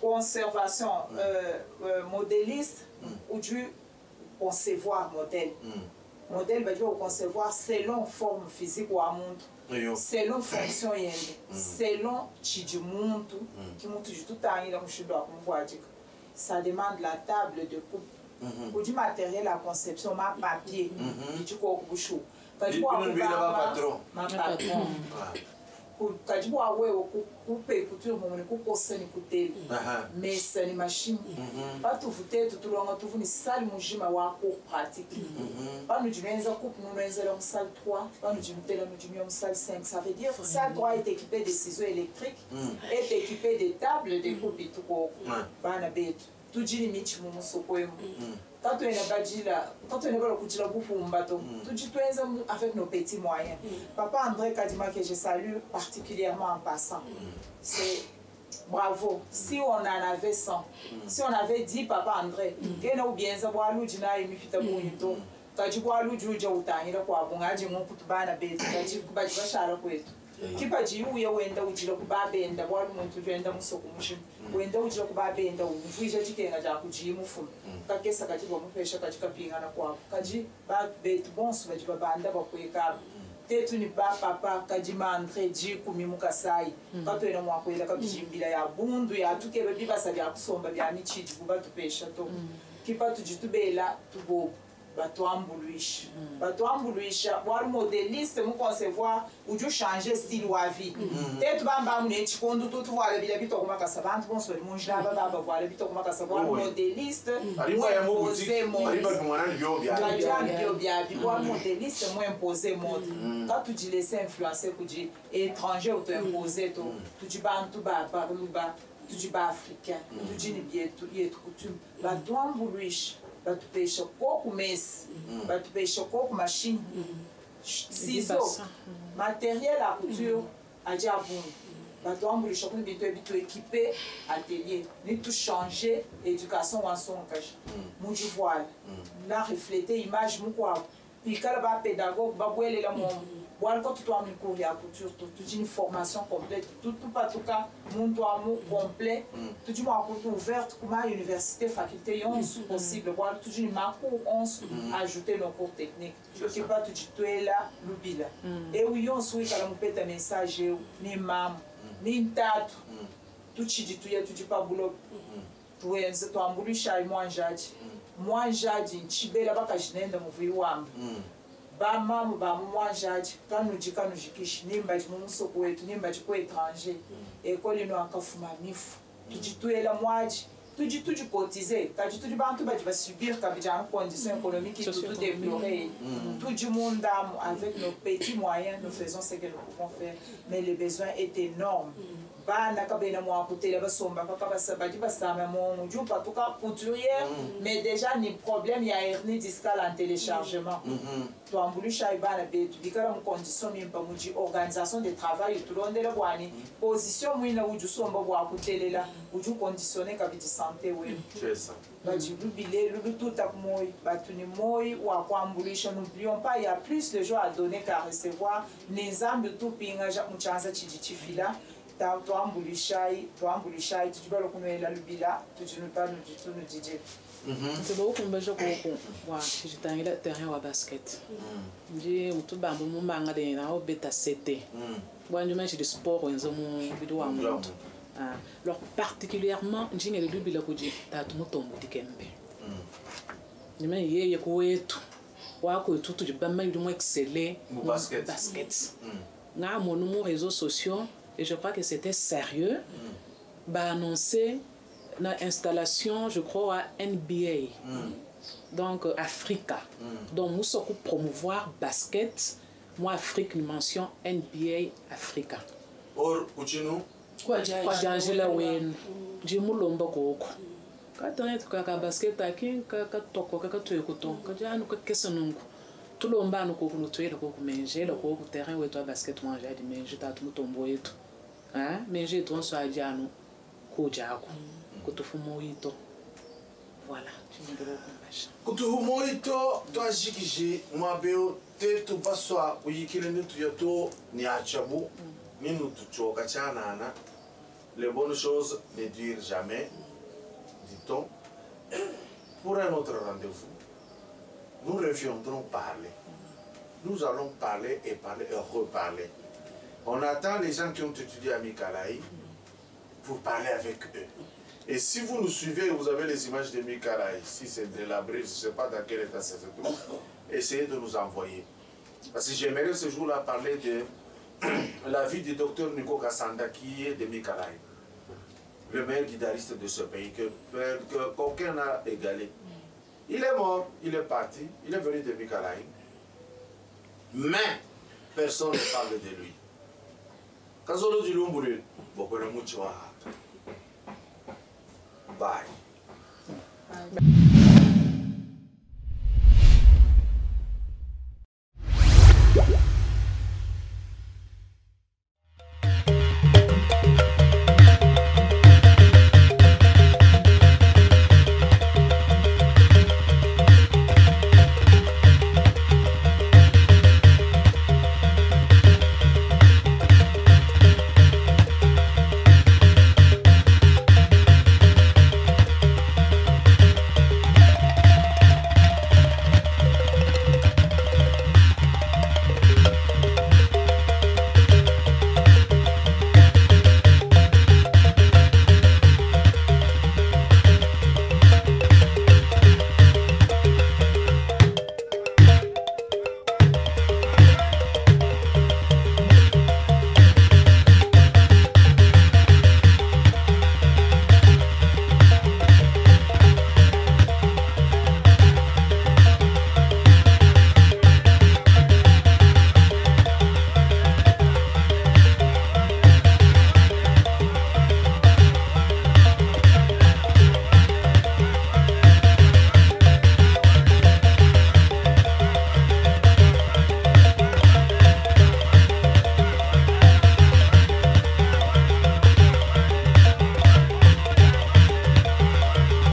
conservation modéliste ou du concevoir modèle modèle va dire concevoir selon forme physique ou monde selon fonction yende selon chidimuntu qui monte tout temps dans mushindo akumvoajika ça demande la table de coupe ou du matériel à conception ma papier du ko bushu ma patron kajibu awewe kupe couture momoni kukosani kuteli mesa ni machine batu vutetu tulonga tuvuni sali mujima wa cours pratique banu jimenza coupe nous menza la salle 3 banu jimtela nous jimio salle 5 ça veut dire salle 3 est équipée de ciseaux électriques est équipée de tables de coupe et tout ko bana betu tujini michi mu musokwemo quand on est badila quand on est dans le kujila bufumbato tujitwenza avec nos petits moyens papa André Kadima que je salue particulièrement en passant c'est bravo si on en avait 100 si on avait 10 papa André gena ubienza bwalu jina imifita bunyito kajibwalu juja utanyira kwa bungaje nkutubana betu kajibaji bashara kwetu kipa jiuye wenda ujira kubabenda bwalu muntu jenda musoko mushimo wenda ujira kubabenda uvuje jikenga ja kujimu fumu kakesa kajibo mupesha kajikapinga na kwa kaji ba betu bonso bajiba banda bakweka tetu ni ba papa kajima André jiku mimukasai katwena mwakwela kabijimbira ya bundu ya tukebe bibasa bya kusomba bya michiji kuba tupesha to kipa tujitubela tubo batuambuluisha wari modéliste mu concevoir uju changer style wa vie tetu bamba mu nechikondo tutu wale bila bito kuma kasabantu bonso bali munjira baba wale bito kuma kasabantu modéliste ariba ya mubuti ariba kumwana byo bya wari modéliste mu imposer mode quand tu dis laisser influencer kuji étranger ou te imposer to tu bantu ba luba tu dis ba africain tu dis ni bietu yetu coutume batuambuluisha batupesha koku mesi batupesha koku machine ciseaux matériel à couture aja bungu batuambulisha kuni bitu équipé atelier ni tout changer éducation wansonkaje muji voile na refléter image mukwa pikala ba pédagogue ba bwelela mo Bon, quand tu as un cours de couture, tu as une formation complète, tout pas tout cas, mon complet, tu as un cours ouvert, comme à l'université, faculté, 11 possible, voilà, tu as une cours 11, ajouter nos cours techniques. Tu pas tu es là, l'oubli là. Et oui, on souhaite que l'on peut un message, ni mam, ni tatu, tu dis pas boulot, tu es un boulot chez moi, j'ai chibé là-bas, j'ai un mouvoir. Bamamu bamwanjaji kanujikisha nimba jimumusoko wetu nimba jiko étranger ekoli no akafuma mifu tujituela mwaji tujikotize kaji bantu baji ba subir kabijana conditions économiques tout déplorer tujimundam avec nos petits moyens nous faisons ce que nous pouvons faire mais le besoin est énorme bana kabena mwa kutela basomba bakabasa baji basama mo njupa tuka couturière mais déjà ni problème ya hernie discale en téléchargement tuambulisha ibana betu bikara mu condition mimpa muji organisation de travail tulondela bwani position mwina uju somba bwa kutelela uju conditionner kabidi santé we c'est ça baji lubile lubututa kumoi batuni moi wa kwambulisha n'oublions pas il y a plus de joie à donner qu'à recevoir nizambi tupinga ja muchanza chijifila tuambulishai tujibalo kunwela lubila tujinupa nujitunu jije Tuba kumbaje ko wa chitangira terrain wa basket. Ndi mutuba mu manga de na obeta CT. Bon match de sport enzo mu bidu wa mu. Alors particulièrement njinga le lubila kuji tatu mutombo dikembe. Nyuma yeye ko wetu wako tutu jibamba bidu mu exceller mu basket. Na mon numéro réseaux sociaux et je crois que c'était sérieux. Bah annoncer l'installation, je crois, à NBA, donc Africa. Donc, nous sommes promouvoir basket, moi, Afrique, une mention NBA Africa. Or, Uchinu? Quoi, Angela Wen, Jimulomba Goko. Quand on est à basket, tout le monde a manger, le terrain où tu as basket manger, manger, tu as tout ton boy. Hein? Manger, tu as dit à nous, voilà, tu me diras quand tu moito, tu as dit que j'ai moi béo, tu pas soit où il est tu yato ni achabu, ni nous tu choka chana. Les bonnes choses ne durent jamais, dit-on. Pour un autre rendez-vous, nous reviendrons parler. Nous allons parler et parler et reparler. On attend les gens qui ont étudié à Mikalaï pour parler avec eux. Et si vous nous suivez, vous avez les images de Mikalaï, si c'est de la brise, je ne sais pas dans quel état ça se trouve, essayez de nous envoyer. Parce que j'aimerais ce jour-là parler de la vie du docteur Nico Kassanda qui est de Mikalaï, le meilleur guitariste de ce pays que qu'aucun n'a égalé. Il est mort, il est parti, il est venu de Mikalaï, mais personne ne parle de lui. Kazolo du Lumbulu, Bye. Bye.